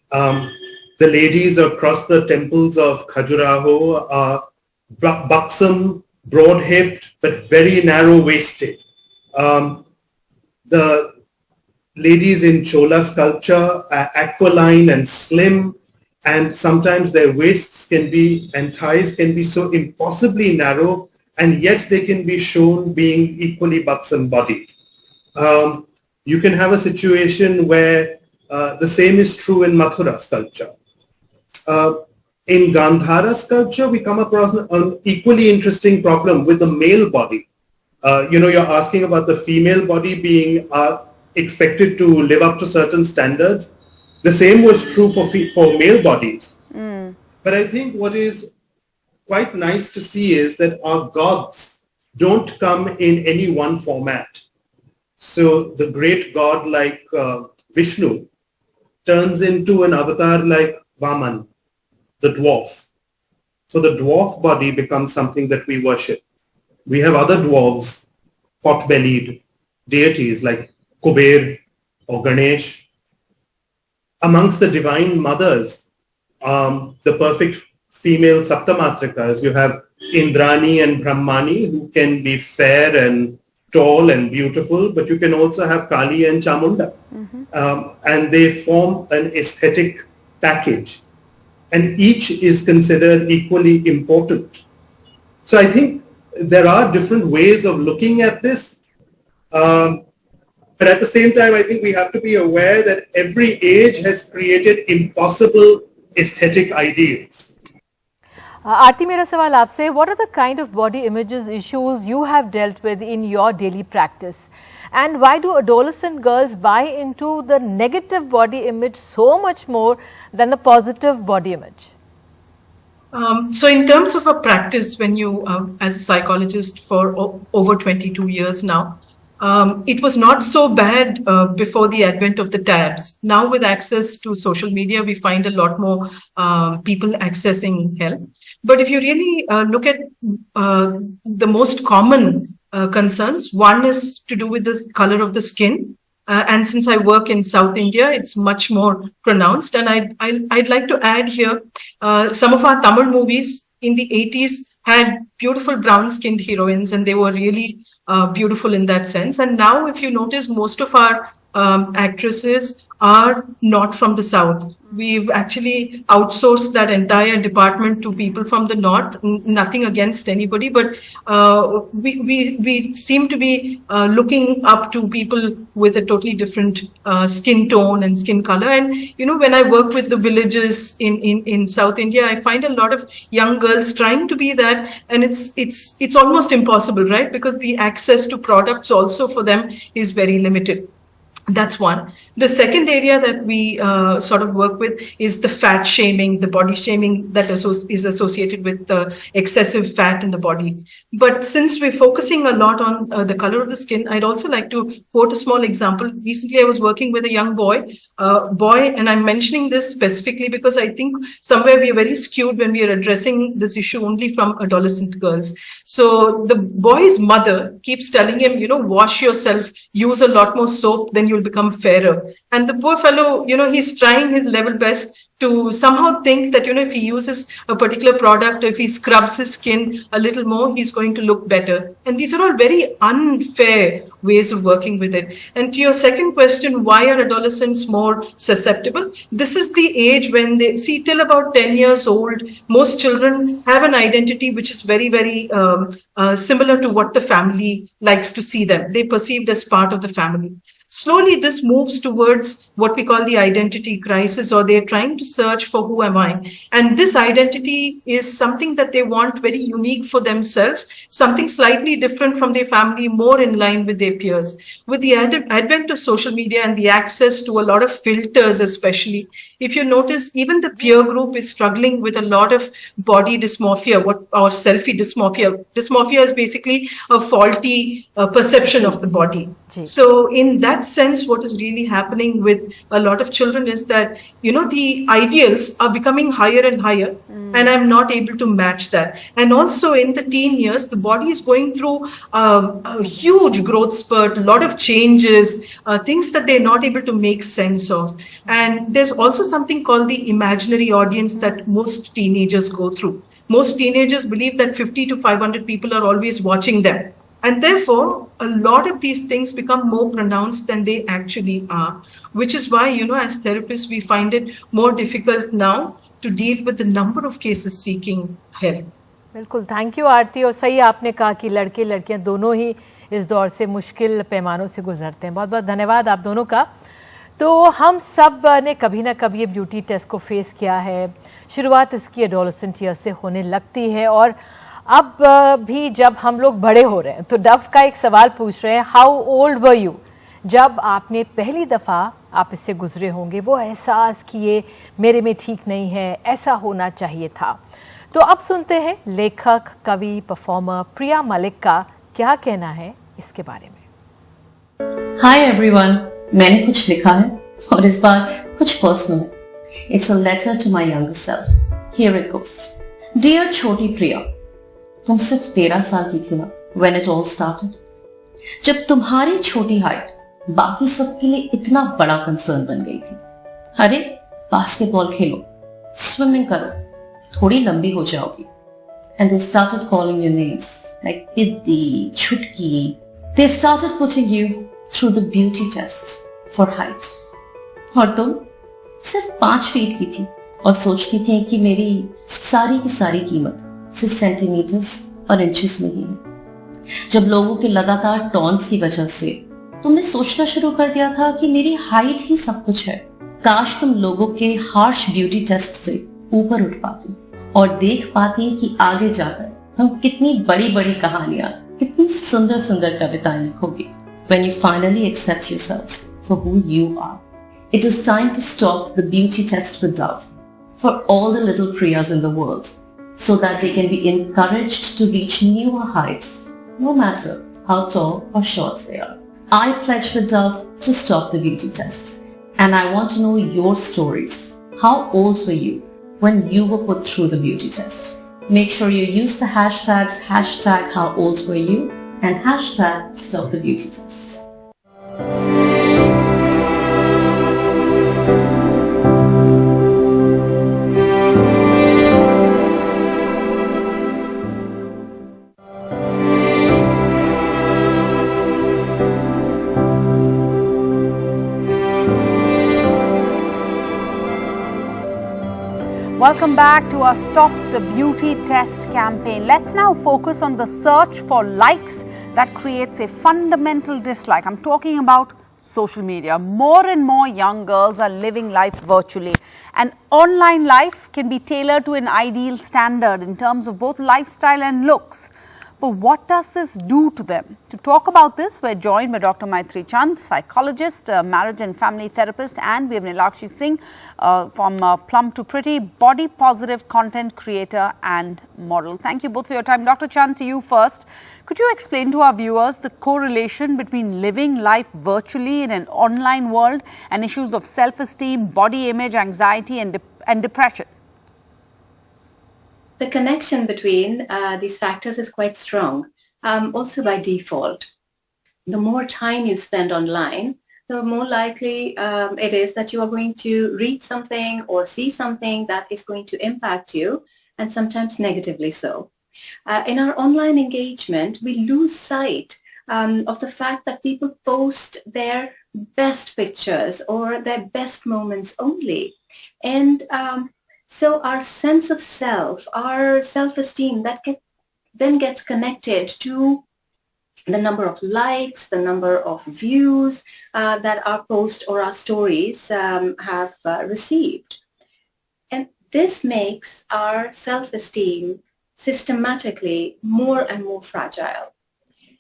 The ladies across the temples of Khajuraho are buxom, broad-hipped, but very narrow-waisted. The ladies in Chola sculpture are aquiline and slim, and sometimes their waists and thighs can be so impossibly narrow, and yet they can be shown being equally buxom bodied. You can have a situation where the same is true in Mathura sculpture. In Gandhara sculpture, we come across an equally interesting problem with the male body. You're asking about the female body being expected to live up to certain standards. The same was true for male bodies. But I think what is quite nice to see is that our gods don't come in any one format. So the great god like Vishnu turns into an avatar like Vaman, the dwarf. So the dwarf body becomes something that we worship. We have other dwarves, pot-bellied deities like Kuber or Ganesh. Amongst the divine mothers, the perfect female Saptamatrikas, you have Indrani and Brahmani, who can be fair and tall and beautiful, but you can also have Kali and Chamunda. And they form an aesthetic package. And each is considered equally important. So I think there are different ways of looking at this. But at the same time, I think we have to be aware that every age has created impossible aesthetic ideals. आरती, मेरा सवाल आपसे, what are the kind of body images issues you have dealt with in your daily practice? And why do adolescent girls buy into the negative body image so much more than the positive body image? So in terms of a practice, when you, as a psychologist for over 22 years now, it was not so bad before the advent of the tabs. Now with access to social media, we find a lot more people accessing help. But if you really look at the most common concerns, one is to do with the color of the skin. And since I work in South India, it's much more pronounced. And I'd like to add here, some of our Tamil movies in the 80s had beautiful brown-skinned heroines, and they were really beautiful in that sense. And now, if you notice, most of our actresses are not from the South. We've actually outsourced that entire department to people from the North. Nothing against anybody, but we seem to be looking up to people with a totally different skin tone and skin color. And when I work with the villages in South India, I find a lot of young girls trying to be that, and it's almost impossible, right? Because the access to products also for them is very limited. That's one. The second area that we sort of work with is the fat shaming, the body shaming that is associated with the excessive fat in the body. But since we're focusing a lot on the color of the skin, I'd also like to quote a small example. Recently, I was working with a young boy, and I'm mentioning this specifically because I think somewhere we are very skewed when we are addressing this issue only from adolescent girls. So the boy's mother keeps telling him, wash yourself, use a lot more soap, then you'll become fairer. And the poor fellow, he's trying his level best to somehow think that, if he uses a particular product, if he scrubs his skin a little more, he's going to look better. And these are all very unfair ways of working with it. And to your second question, why are adolescents more susceptible? This is the age when they see, till about 10 years old, most children have an identity which is very, very similar to what the family likes to see them. They're perceived as part of the family. Slowly, this moves towards what we call the identity crisis, or they're trying to search for who am I? And this identity is something that they want very unique for themselves, something slightly different from their family, more in line with their peers. With the advent of social media and the access to a lot of filters, especially, if you notice, even the peer group is struggling with a lot of body dysmorphia, or selfie dysmorphia. Dysmorphia is basically a faulty perception of the body. So in that sense, what is really happening with a lot of children is that, the ideals are becoming higher and higher, and I'm not able to match that. And also in the teen years, the body is going through a huge growth spurt, a lot of changes, things that they're not able to make sense of. And there's also something called the imaginary audience that most teenagers go through. Most teenagers believe that 50 to 500 people are always watching them. And therefore, a lot of these things become more pronounced than they actually are, which is why, as therapists, we find it more difficult now to deal with the number of cases seeking help. बिल्कुल, thank you आरती। और सही आपने कहा कि लड़के लड़कियां दोनों ही इस दौर से मुश्किल पैमानों से गुजरते हैं। बहुत बहुत धन्यवाद आप दोनों का। तो हम सब ने कभी ना कभी ये ब्यूटी टेस्ट को फेस किया है। शुरुआत इसकी एडोलेसेंट ईयर से होने लगती है, और अब भी जब हम लोग बड़े हो रहे हैं तो डव का एक सवाल पूछ रहे हैं, हाउ ओल्ड वर यू जब आपने पहली दफ़ा आप इससे गुजरे होंगे, वो एहसास कि ये मेरे में ठीक नहीं है, ऐसा होना चाहिए था। तो अब सुनते हैं लेखक, कवि, परफॉर्मर प्रिया मलिक का क्या कहना है इसके बारे में। हाय एवरीवन, मैंने कुछ लिखा है और इस बार कुछ पर्सनल है। It's a letter to my younger self. Here it goes. Dear छोटी प्रिया, तुम सिर्फ 13 साल की थी ना व्हेन इट ऑल स्टार्टेड, जब तुम्हारी छोटी हाइट बाकी सबके लिए इतना बड़ा कंसर्न बन गई थी। अरे बास्केटबॉल खेलो, स्विमिंग करो, थोड़ी लंबी हो जाओगी। And they started calling your names like पिद्दी, छुटकी। They started putting you through the beauty test for height. और तुम सिर्फ 5 फीट की थी और सोचती थी कि मेरी सारी की सारी कीमत सिर्फ सेंटीमीटर्स और इंचेस में ही है। जब लोगों के लगातार टॉन्ट्स की वजह से तुमने सोचना शुरू कर दिया था कि मेरी हाइट ही सब कुछ है। काश तुम लोगों के हार्श ब्यूटी टेस्ट से ऊपर उठ पाती और देख पाती कि आगे जाकर तुम कितनी बड़ी बड़ी कहानियां, कितनी सुंदर सुंदर कविताएं लिखोगी। When you finally accept yourselves for who you are, it is time to stop the beauty test with Dove for all the little Priyas in the world, so that they can be encouraged to reach newer heights, no matter how tall or short they are. I pledge with Dove to stop the beauty test, and I want to know your stories. How old were you when you were put through the beauty test? Make sure you use the hashtags #HowOldWereYou and #StopTheBeautyTest. Welcome back to our Stop the Beauty Test campaign. Let's now focus on the search for likes that creates a fundamental dislike. I'm talking about social media. More and more young girls are living life virtually. And online life can be tailored to an ideal standard in terms of both lifestyle and looks. But what does this do to them? To talk about this, we're joined by Dr. Maitri Chand, psychologist, marriage and family therapist, and we have Nilakshi Singh from Plum to Pretty, body positive content creator and model. Thank you both for your time. Dr. Chand, to you first. Could you explain to our viewers the correlation between living life virtually in an online world and issues of self-esteem, body image, anxiety and depression? The connection between these factors is quite strong, also by default. The more time you spend online, the more likely it is that you are going to read something or see something that is going to impact you, and sometimes negatively so. In our online engagement, we lose sight of the fact that people post their best pictures or their best moments only. And so our sense of self, our self-esteem, that then gets connected to the number of likes, the number of views that our post or our stories have received. And this makes our self-esteem systematically more and more fragile.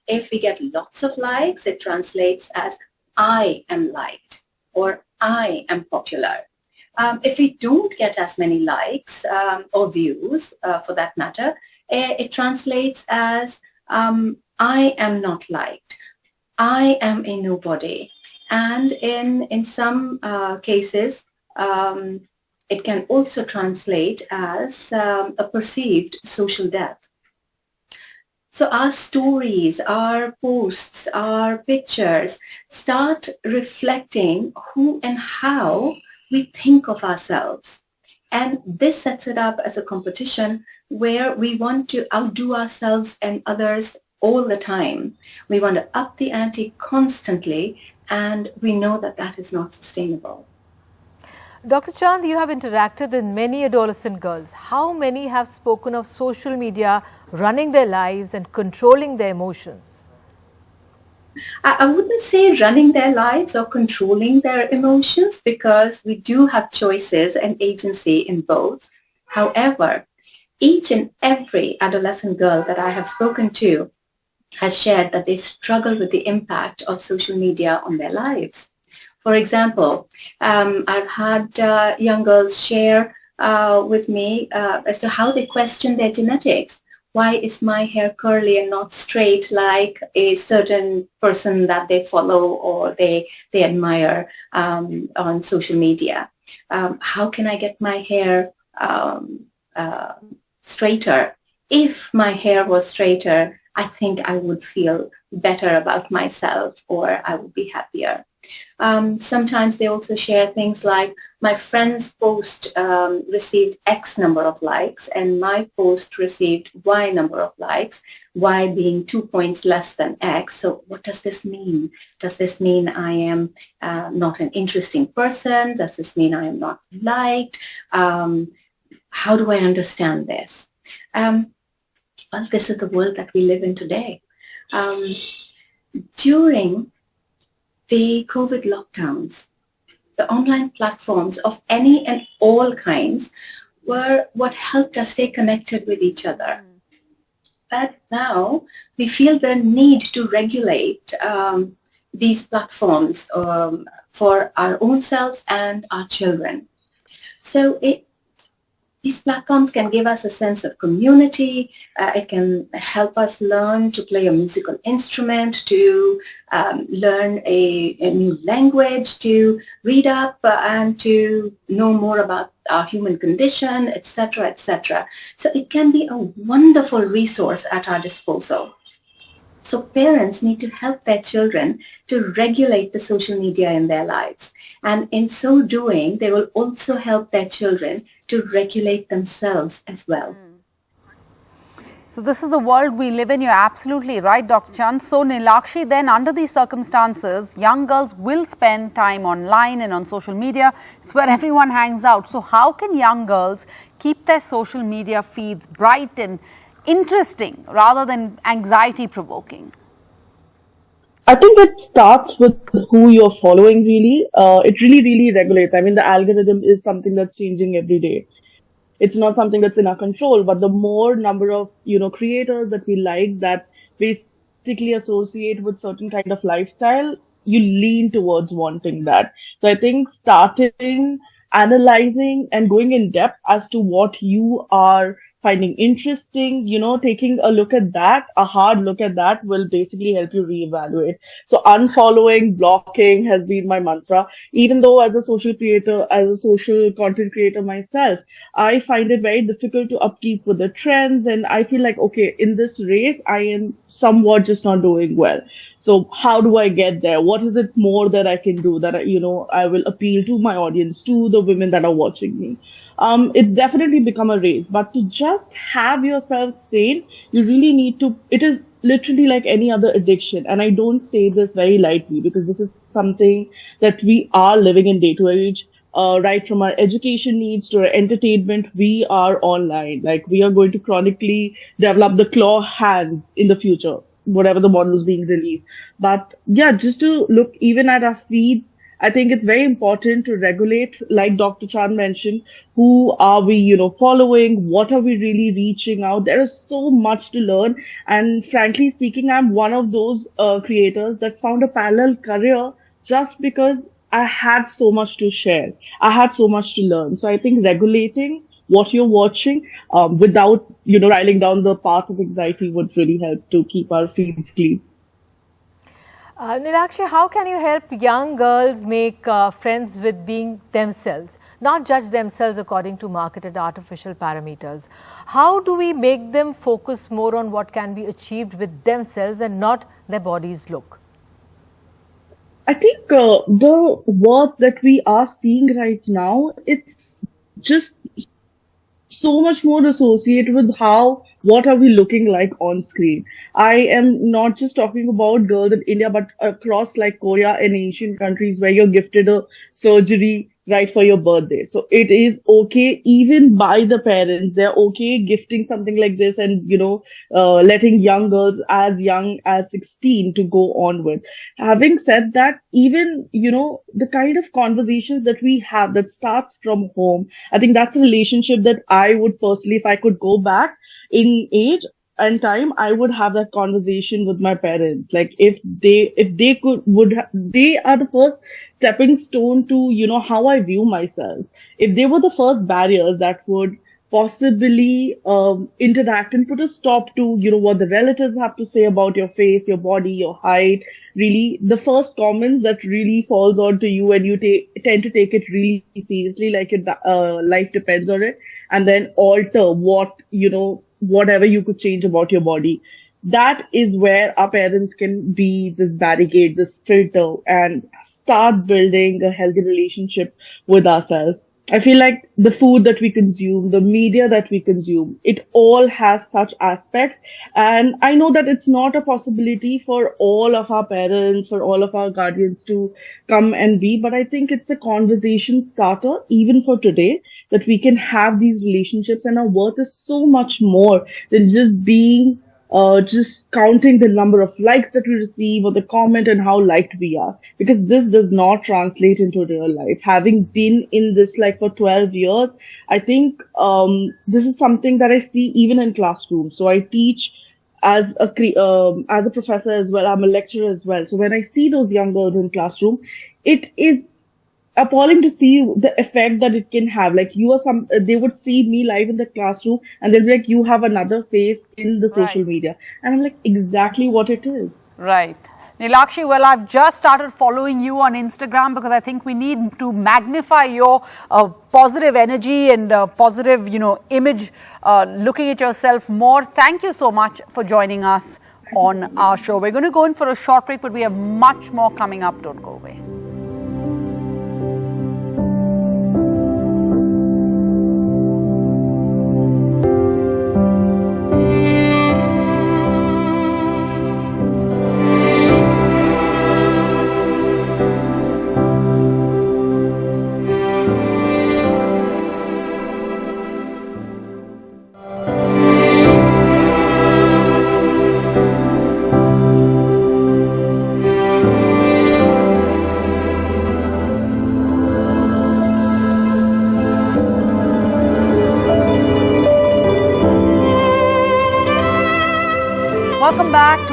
If we get lots of likes, it translates as I am liked or I am popular. If we don't get as many likes or views, for that matter, it translates as I am not liked, I am a nobody. And in some cases, it can also translate as a perceived social death. So our stories, our posts, our pictures start reflecting who and how we think of ourselves. And this sets it up as a competition where we want to outdo ourselves and others all the time. We want to up the ante constantly, and we know that that is not sustainable. Dr. Chand, you have interacted with many adolescent girls. How many have spoken of social media running their lives and controlling their emotions? I wouldn't say running their lives or controlling their emotions, because we do have choices and agency in both. However, each and every adolescent girl that I have spoken to has shared that they struggle with the impact of social media on their lives. For example, I've had young girls share with me as to how they question their genetics. Why is my hair curly and not straight like a certain person that they follow or they admire on social media? How can I get my hair straighter? If my hair was straighter, I think I would feel better about myself, or I would be happier. Sometimes they also share things like, my friend's post received X number of likes and my post received Y number of likes, Y being 2 points less than X. So what does this mean? Does this mean I am not an interesting person? Does this mean I am not liked? How do I understand this? Well, this is the world that we live in today. During the COVID lockdowns, the online platforms of any and all kinds were what helped us stay connected with each other. But now we feel the need to regulate these platforms for our own selves and our children. So these platforms can give us a sense of community. It can help us learn to play a musical instrument, to learn a new language, to read up and to know more about our human condition, etc., etc. So it can be a wonderful resource at our disposal. So parents need to help their children to regulate the social media in their lives. And in so doing, they will also help their children to regulate themselves as well. So this is the world we live in. You're absolutely right, Dr. Chand. So Nilakshi, then under these circumstances, young girls will spend time online and on social media. It's where everyone hangs out. So how can young girls keep their social media feeds bright and interesting rather than anxiety provoking? I think it starts with who you're following really. It really regulates. I mean, the algorithm is something that's changing every day. It's not something that's in our control, but the more number of, creators that we like that basically associate with certain kind of lifestyle, you lean towards wanting that. So I think starting, analyzing and going in depth as to what you are finding interesting, taking a look at that, a hard look at that will basically help you reevaluate. So unfollowing, blocking has been my mantra. Even though as a social creator, as a social content creator myself, I find it very difficult to upkeep with the trends. And I feel like, okay, in this race, I am somewhat just not doing well. So how do I get there? What is it more that I can do that, I will appeal to my audience, to the women that are watching me? It's definitely become a race, but to just have yourself sane, you really need to, it is literally like any other addiction. And I don't say this very lightly because this is something that we are living in day to age. Right from our education needs to our entertainment, we are online. Like we are going to chronically develop the claw hands in the future, whatever the model is being released. But yeah, just to look even at our feeds, I think it's very important to regulate, like Dr. Chand mentioned, who are we, following? What are we really reaching out? There is so much to learn. And frankly speaking, I'm one of those creators that found a parallel career just because I had so much to share. I had so much to learn. So I think regulating what you're watching without, riling down the path of anxiety would really help to keep our feeds clean. Nilakshi, how can you help young girls make friends with being themselves, not judge themselves according to marketed artificial parameters? How do we make them focus more on what can be achieved with themselves and not their body's look? I think the work that we are seeing right now, it's just so much more associated with what are we looking like on screen. I am not just talking about girls in India, but across like Korea and Asian countries where you're gifted a surgery right for your birthday. So it is okay, even by the parents, they're okay gifting something like this and, letting young girls as young as 16 to go on with. Having said that, even, the kind of conversations that we have that starts from home, I think that's a relationship that I would personally, if I could go back in age and time, I would have that conversation with my parents. Like if they they are the first stepping stone to, how I view myself. If they were the first barriers that would possibly interact and put a stop to, what the relatives have to say about your face, your body, your height, really the first comments that really falls onto you and you tend to take it really seriously, like your life depends on it, and then alter whatever you could change about your body. That is where our parents can be this barricade, this filter, and start building a healthy relationship with ourselves. I feel like the food that we consume, the media that we consume, it all has such aspects. And I know that it's not a possibility for all of our parents, for all of our guardians to come and be, but I think it's a conversation starter, even for today, that we can have these relationships, and our worth is so much more than just being just counting the number of likes that we receive or the comment and how liked we are, because this does not translate into real life. Having been in this like for 12 years, I think this is something that I see even in classrooms. So I teach as a professor as well. I'm a lecturer as well. So when I see those young girls in classroom, it is appalling to see the effect that it can have. Like they would see me live in the classroom and they'll be like, you have another face in the social media. And I'm like, exactly what it is. Right. Nilakshi, well, I've just started following you on Instagram because I think we need to magnify your positive energy and positive, image, looking at yourself more. Thank you so much for joining us on our show. We're going to go in for a short break, but we have much more coming up. Don't go away.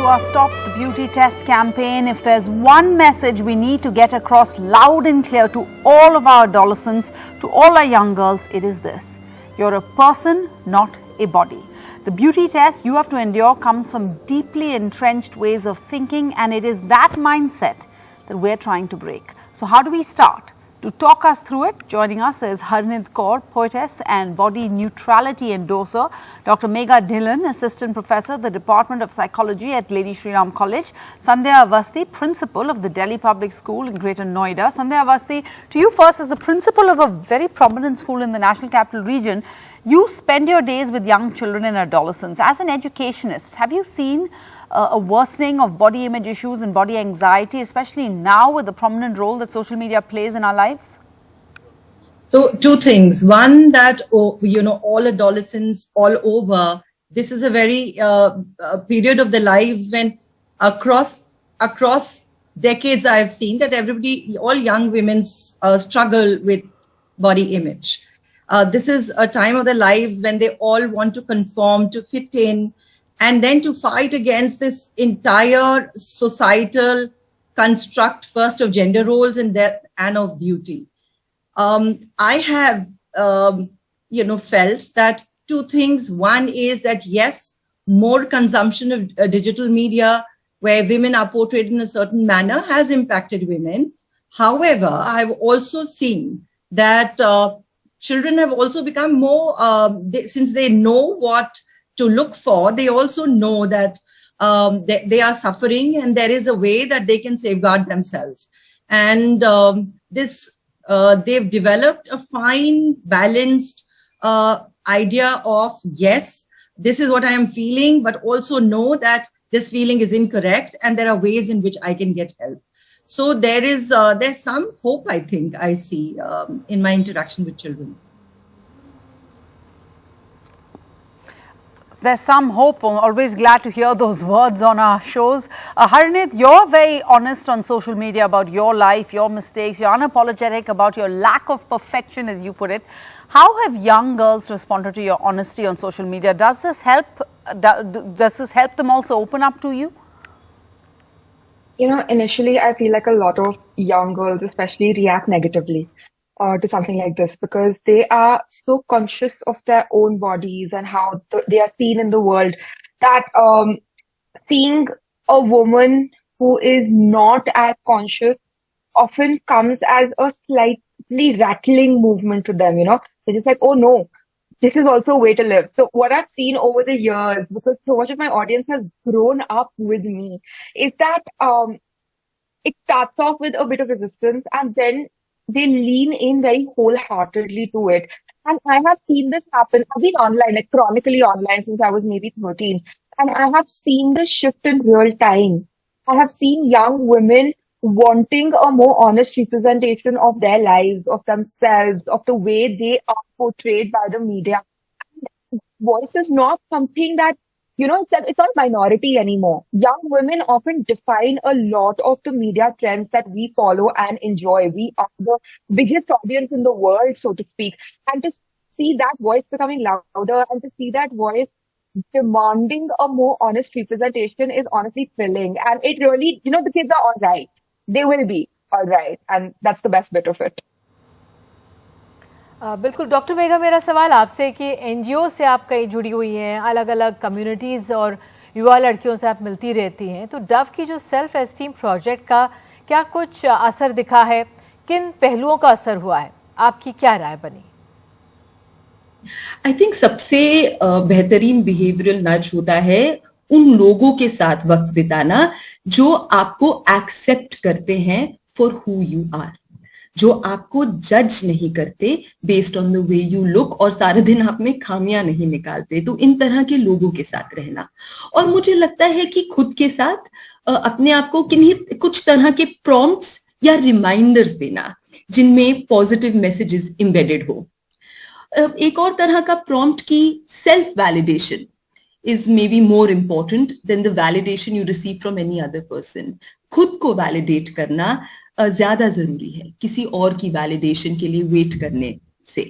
our Stop the Beauty Test campaign. If there's one message we need to get across loud and clear to all of our adolescents, to all our young girls, it is this: you're a person, not a body. The beauty test you have to endure comes from deeply entrenched ways of thinking, and it is that mindset that we're trying to break. So how do we start? To talk us through it, joining us is Harneet Kaur, poetess and body neutrality endorser, Dr. Megha Dhillon, assistant professor at the Department of Psychology at Lady Shri Ram College, Sandhya Avasthi, principal of the Delhi Public School in Greater Noida. Sandhya Avasthi, to you first, as the principal of a very prominent school in the National Capital Region, you spend your days with young children and adolescents. As an educationist, have you seen a worsening of body image issues and body anxiety, especially now with the prominent role that social media plays in our lives? So two things. One, that, all adolescents all over, this is a very period of their lives when across decades I've seen that all young women struggle with body image. This is a time of their lives when they all want to conform, to fit in, and then to fight against this entire societal construct, first of gender roles and of beauty. I have, felt that two things. One is that, yes, more consumption of digital media where women are portrayed in a certain manner has impacted women. However, I've also seen that children have also become more, since they know what to look for, they also know that they are suffering and there is a way that they can safeguard themselves. And they've developed a fine, balanced idea of, yes, this is what I am feeling, but also know that this feeling is incorrect and there are ways in which I can get help. So there's some hope, I think, I see in my interaction with children. There's some hope. I'm always glad to hear those words on our shows. Harneet, you're very honest on social media about your life, your mistakes. You're unapologetic about your lack of perfection, as you put it. How have young girls responded to your honesty on social media? Does this help? Does this help them also open up to you? Initially, I feel like a lot of young girls especially react negatively to something like this because they are so conscious of their own bodies and how they are seen in the world that seeing a woman who is not as conscious often comes as a slightly rattling movement to them, They're just like, oh no, this is also a way to live. So what I've seen over the years, because so much of my audience has grown up with me, is that it starts off with a bit of resistance and then they lean in very wholeheartedly to it. And I have seen this happen. I've been online, like chronically online since I was maybe 13. And I have seen this shift in real time. I have seen young women wanting a more honest representation of their lives, of themselves, of the way they are portrayed by the media. Voice is not something that, it's not a minority anymore. Young women often define a lot of the media trends that we follow and enjoy. We are the biggest audience in the world, so to speak. And to see that voice becoming louder and to see that voice demanding a more honest representation is honestly thrilling. And it really, the kids are all right. They will be all right. And that's the best bit of it. बिल्कुल doctor Megha, मेरा सवाल आपसे कि NGO से आप कहीं जुड़ी हुई हैं, अलग अलग कम्युनिटीज़ और युवा लड़कियों से आप मिलती रहती हैं, तो डव की जो सेल्फ एस्टीम प्रोजेक्ट का क्या कुछ असर दिखा है, किन पहलुओं का असर हुआ है, आपकी क्या राय बनी? आई थिंक सबसे बेहतरीन बिहेवियरल नज होता है उन लोगों के साथ वक्त बिताना जो आपको एक्सेप्ट करते हैं फॉर हु यू आर, जो आपको जज नहीं करते based on the way you look और सारे दिन आप में खामियां नहीं निकालते. तो इन तरह के लोगों के साथ रहना, और मुझे लगता है कि खुद के साथ अपने आप को कुछ तरह के प्रॉम्प्ट्स या रिमाइंडर्स देना जिनमें पॉजिटिव मैसेजेस एम्बेडेड हो. एक और तरह का प्रॉम्प्ट की self validation is maybe more important than the validation you receive from any other person. खुद को वैलिडेट करना ज्यादा जरूरी है किसी और की वैलिडेशन के लिए वेट करने से.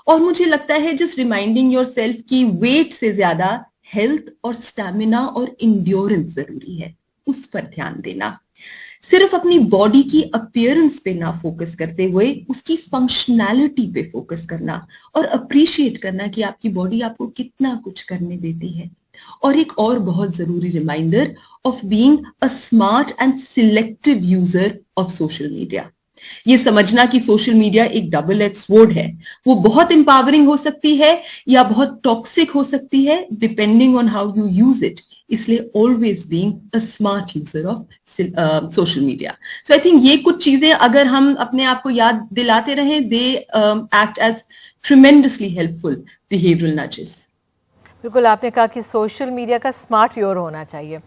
और मुझे लगता है जस्ट रिमाइंडिंग योरसेल्फ की वेट से ज्यादा हेल्थ और स्टैमिना और इंड्योरेंस जरूरी है, उस पर ध्यान देना। सिर्फ अपनी बॉडी की अपीयरेंस पे ना फोकस करते हुए उसकी फंक्शनैलिटी पे फोकस करना और अप्रिशिएट करना कि आपकी बॉडी आपको कितना कुछ करने देती है। और एक और बहुत जरूरी reminder of being a smart and selective user of social media. ये समझना कि सोशल मीडिया एक डबल एज स्वॉर्ड है, वो बहुत एम्पावरिंग हो सकती है या बहुत टॉक्सिक हो सकती है depending on how you use it. इसलिए always being a smart user of social media. So I think ये कुछ चीजें अगर हम अपने आप को याद दिलाते रहें, they act as tremendously helpful behavioural nudges. बिल्कुल, आपने कहा कि सोशल मीडिया का स्मार्ट यूज होना चाहिए।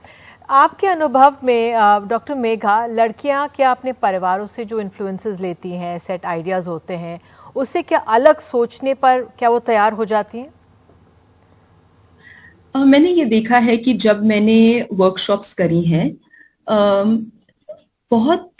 आपके अनुभव में डॉक्टर मेघा, लड़कियां क्या अपने परिवारों से जो इन्फ्लुएंसेस लेती हैं, सेट आइडियाज होते हैं, उससे क्या अलग सोचने पर क्या वो तैयार हो जाती हैं? मैंने ये देखा है कि जब मैंने वर्कशॉप्स करी हैं, बहुत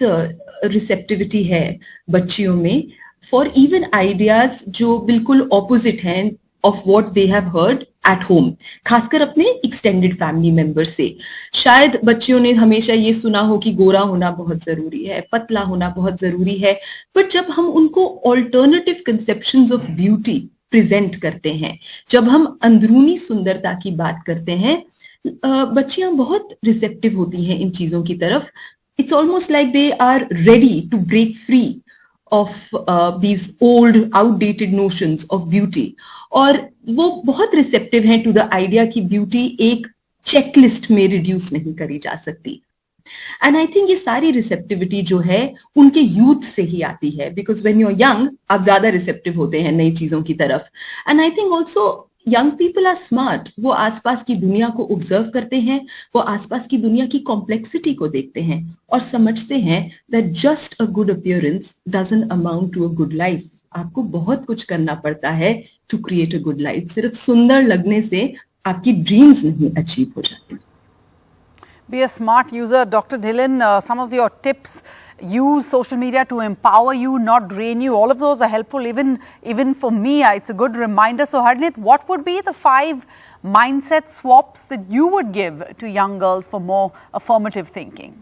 रिसेप्टिविटी है बच्चियों में फॉर इवन आइडियाज जो बिल्कुल ऑपोजिट हैं of what they have heard at home, खासकर अपने एक्सटेंडेड फैमिली मेंबर से। शायद बच्चियों ने हमेशा ये सुना हो कि गोरा होना बहुत जरूरी है, पतला होना बहुत जरूरी है, बट जब हम उनको alternative conceptions of beauty present करते हैं, जब हम अंदरूनी सुंदरता की बात करते हैं, बच्चियां बहुत रिसेप्टिव होती हैं इन चीजों की तरफ। It's almost like they are ready to break free of these old outdated notions of beauty, और वो बहुत रिसेप्टिव हैं टू द आइडिया कि ब्यूटी एक चेकलिस्ट में रिड्यूस नहीं करी जा सकती। एंड आई थिंक ये सारी रिसेप्टिविटी जो है उनके यूथ से ही आती है, because when you are young आप ज्यादा रिसेप्टिव होते हैं नई चीजों की तरफ। And I think also young people are smart, वो आसपास की दुनिया को ऑब्जर्व करते हैं, वो आसपास की दुनिया की कॉम्प्लेक्सिटी को देखते हैं और समझते हैं that just a good appearance doesn't amount to a good life. आपको बहुत कुछ करना पड़ता है to create a good life. सिर्फ सुंदर लगने से आपकी ड्रीम्स नहीं अचीव हो जाती। Be a smart user. Dr. Dhillon, some of your tips: use social media to empower you, not drain you. All of those are helpful. Even for me, it's a good reminder. So, Harneet, what would be the 5 mindset swaps that you would give to young girls for more affirmative thinking?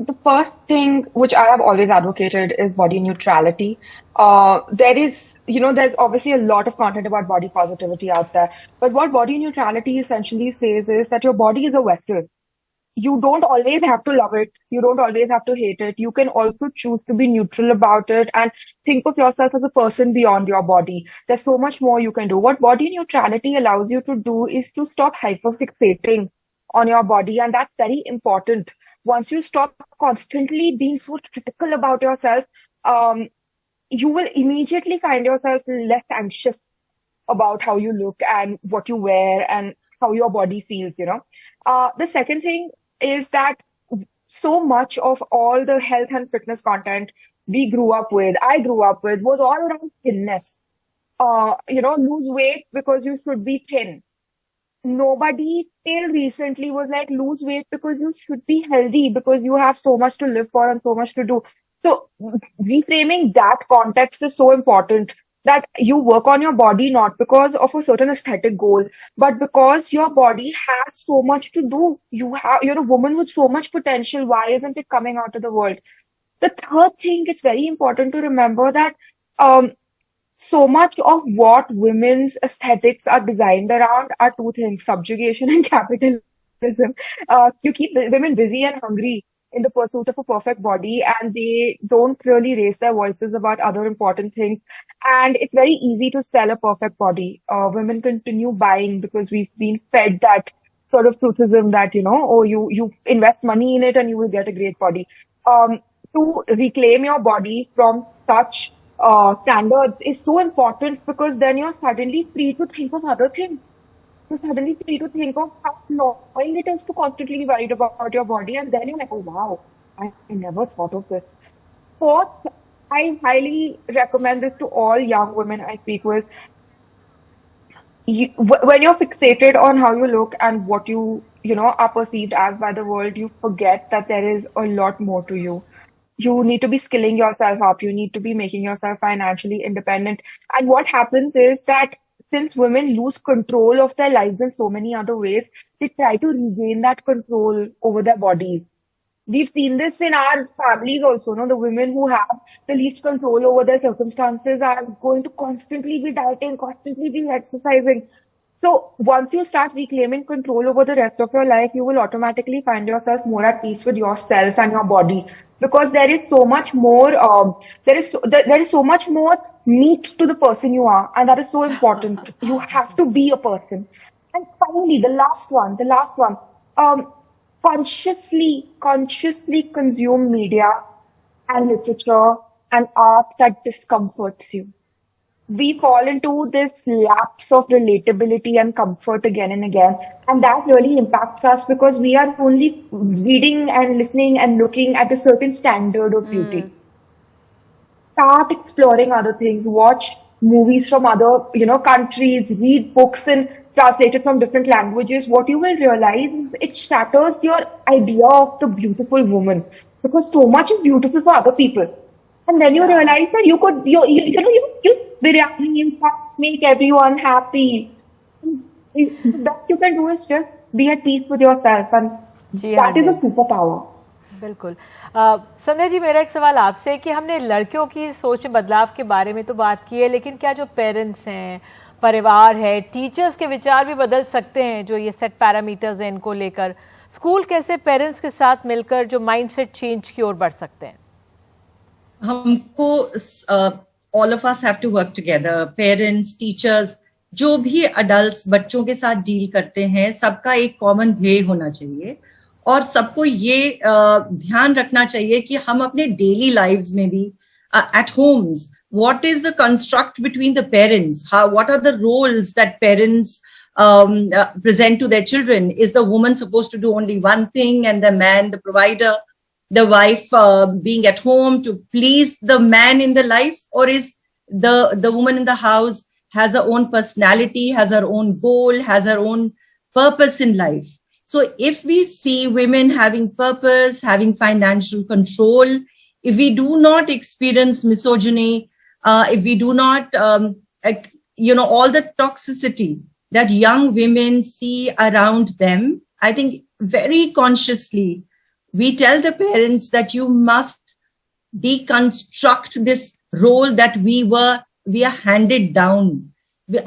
The first thing which I have always advocated is body neutrality. There's obviously a lot of content about body positivity out there, but what body neutrality essentially says is that your body is a vessel. You don't always have to love it. You don't always have to hate it. You can also choose to be neutral about it and think of yourself as a person beyond your body. There's so much more you can do. What body neutrality allows you to do is to stop hyperfixating on your body, and that's very important. Once you stop constantly being so critical about yourself, you will immediately find yourself less anxious about how you look and what you wear and how your body feels, The second thing is that so much of all the health and fitness content I grew up with, was all around thinness. Lose weight because you should be thin. Nobody till recently was like, lose weight because you should be healthy, because you have so much to live for and so much to do. So reframing that context is so important, that you work on your body not because of a certain aesthetic goal, but because your body has so much to do. You're a woman with so much potential. Why isn't it coming out to the world? The third thing, it's very important to remember that so much of what women's aesthetics are designed around are two things: subjugation and capitalism. You keep women busy and hungry in the pursuit of a perfect body, and they don't really raise their voices about other important things. And it's very easy to sell a perfect body. Women continue buying because we've been fed that sort of truthism that, you invest money in it and you will get a great body. To reclaim your body from such standards is so important, because then you're suddenly free to think of other things. You're suddenly free to think of how annoying it is to constantly be worried about your body, and then you're like, oh wow, I never thought of this. Fourth, I highly recommend this to all young women I speak with. When you're fixated on how you look and what you are perceived as by the world, you forget that there is a lot more to you. You need to be skilling yourself up. You need to be making yourself financially independent. And what happens is that since women lose control of their lives in so many other ways, they try to regain that control over their bodies. We've seen this in our families also, no? The women who have the least control over their circumstances are going to constantly be dieting, constantly be exercising. So once you start reclaiming control over the rest of your life, you will automatically find yourself more at peace with yourself and your body, because there is so much more, there is so much more meat to the person you are, and that is so important. You have to be a person. And finally, the last one, consciously consume media and literature and art that discomforts you. We fall into this lapse of relatability and comfort again and again, and that really impacts us because we are only reading and listening and looking at a certain standard of beauty. Start exploring other things. Watch movies from other, countries. Read books and translated from different languages. What you will realize is it shatters your idea of the beautiful woman, because so much is beautiful for other people. And then you realize that you could, you make everyone happy. The best you can do is just be at peace with yourself, and that is a superpower. बिल्कुल। संध्या जी, मेरा एक सवाल आपसे कि हमने लड़कियों की सोच में बदलाव के बारे में तो बात की है, लेकिन क्या जो पेरेंट्स हैं, परिवार है, टीचर्स के विचार भी बदल सकते हैं? जो ये सेट पैरामीटर्स हैं इनको लेकर स्कूल कैसे पेरेंट्स के साथ मिलकर जो माइंडसेट चेंज की ओर बढ़ सकते हैं? हमको all of us have to work together, parents, teachers, जो भी adults बच्चों के साथ डील करते हैं, सबका एक कॉमन ध्येय होना चाहिए और सबको ये ध्यान रखना चाहिए कि हम अपने डेली लाइव्स में भी at homes, what is the construct between the parents? What are the roles that parents present to their children? Is the woman supposed to do only one thing and the man the provider? The wife being at home to please the man in the life, or is the woman in the house has her own personality, has her own goal, has her own purpose in life? So if we see women having purpose, having financial control, if we do not experience misogyny, if we do not, all the toxicity that young women see around them, I think very consciously, we tell the parents that you must deconstruct this role that we are handed down.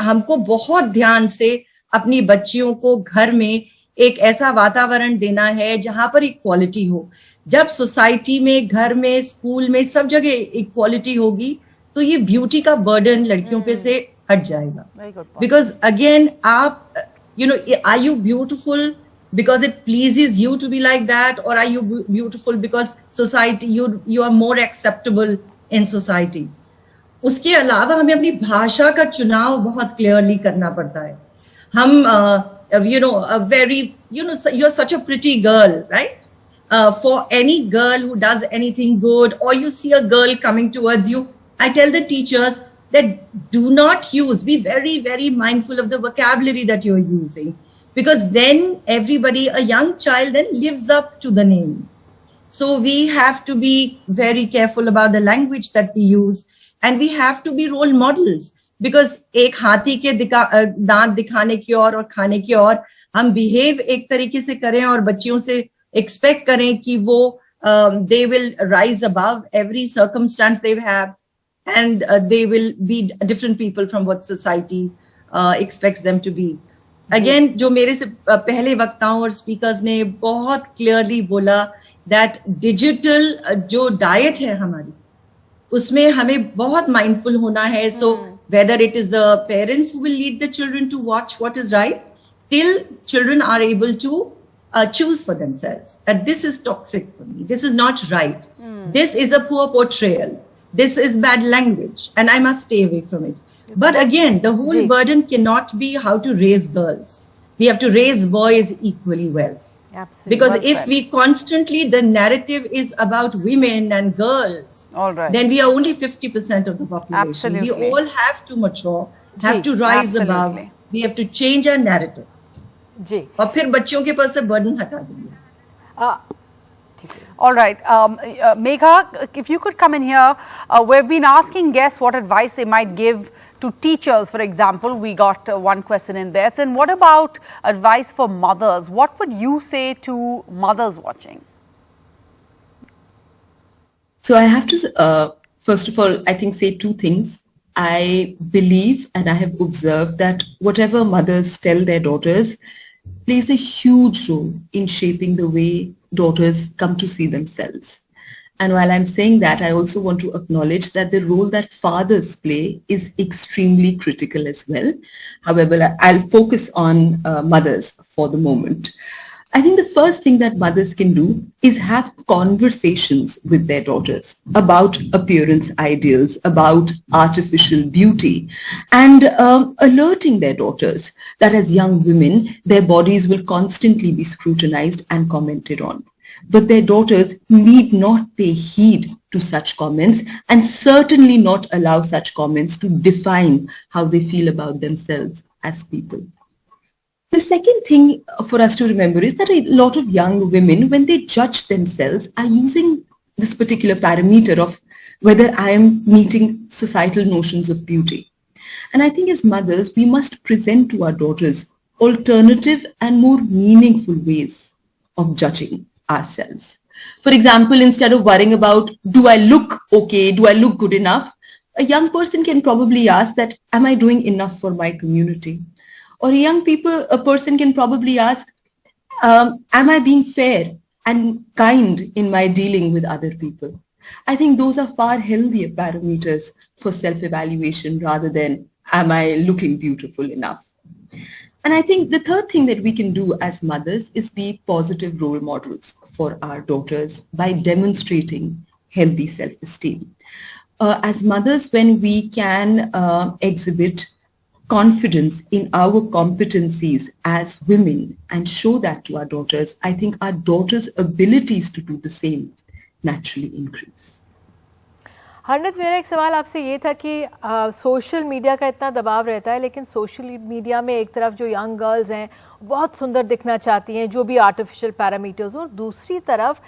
हमको बहुत ध्यान से अपनी बच्चियों को घर में एक ऐसा वातावरण देना है जहां पर इक्वालिटी हो. जब सोसाइटी में, घर में, स्कूल में, सब जगह इक्वालिटी होगी तो ये ब्यूटी का बर्डन लड़कियों पे से हट जाएगा. Because again, आप, are you beautiful because it pleases you to be like that, or are you beautiful because society, you are more acceptable in society? उसके अलावा हमें अपनी भाषा का चुनाव बहुत क्लियरली करना पड़ता है. हम you're such a pretty girl, right? For any girl who does anything good, or you see a girl coming towards you, I tell the teachers that do not be very, very mindful of the vocabulary that you're using. Because then everybody, a young child then lives up to the name. So we have to be very careful about the language that we use, and we have to be role models. Because एक हाथी के दांत दिखाने की और खाने की और हम behave एक तरीके से करें और बच्चियों से expect करें कि वो they will rise above every circumstance they have, and they will be different people from what society expects them to be. Again, जो मेरे से पहले वक्ताओं और स्पीकर्स ने बहुत क्लियरली बोला that digital जो डाइट है हमारी, उसमें हमें बहुत माइंडफुल होना है. So whether it is the parents who will lead the children to watch what is right, till children are able to choose for themselves that this is toxic for me, this is not right, this is a poor portrayal, this is bad language, and I must stay away from it. But again, the whole burden cannot be how to raise girls. We have to raise boys equally well. Absolutely. Because if we constantly, the narrative is about women and girls, then we are only 50% of the population. Absolutely. We all have to mature, have to rise above. We have to change our narrative. जी. और फिर बच्चों के पास से burden हटा देंगे. All right. Megha, if you could come in here, we've been asking guests what advice they might give to teachers, for example. We got one question in there. Then what about advice for mothers? What would you say to mothers watching? So I have to, first of all, I think say two things. I believe and I have observed that whatever mothers tell their daughters plays a huge role in shaping the way daughters come to see themselves. And while I'm saying that, I also want to acknowledge that the role that fathers play is extremely critical as well. However, I'll focus on mothers for the moment. I think the first thing that mothers can do is have conversations with their daughters about appearance ideals, about artificial beauty, and alerting their daughters that as young women, their bodies will constantly be scrutinized and commented on. But their daughters need not pay heed to such comments and certainly not allow such comments to define how they feel about themselves as people. The second thing for us to remember is that a lot of young women, when they judge themselves, are using this particular parameter of whether I am meeting societal notions of beauty. And I think as mothers, we must present to our daughters alternative and more meaningful ways of judging ourselves. For example, instead of worrying about, do I look okay, do I look good enough, a young person can probably ask that, am I doing enough for my community? Or a person can probably ask, am I being fair and kind in my dealing with other people? I think those are far healthier parameters for self-evaluation rather than, am I looking beautiful enough? And I think the third thing that we can do as mothers is be positive role models for our daughters by demonstrating healthy self-esteem. As mothers, when we can exhibit confidence in our competencies as women and show that to our daughters, I think our daughters' abilities to do the same naturally increase. हरनत, मेरा एक सवाल आपसे ये था कि social media का इतना दबाव रहता है, लेकिन सोशल मीडिया में एक तरफ जो यंग गर्ल्स हैं बहुत सुंदर दिखना चाहती हैं, जो भी आर्टिफिशियल पैरामीटर्स हो, और दूसरी तरफ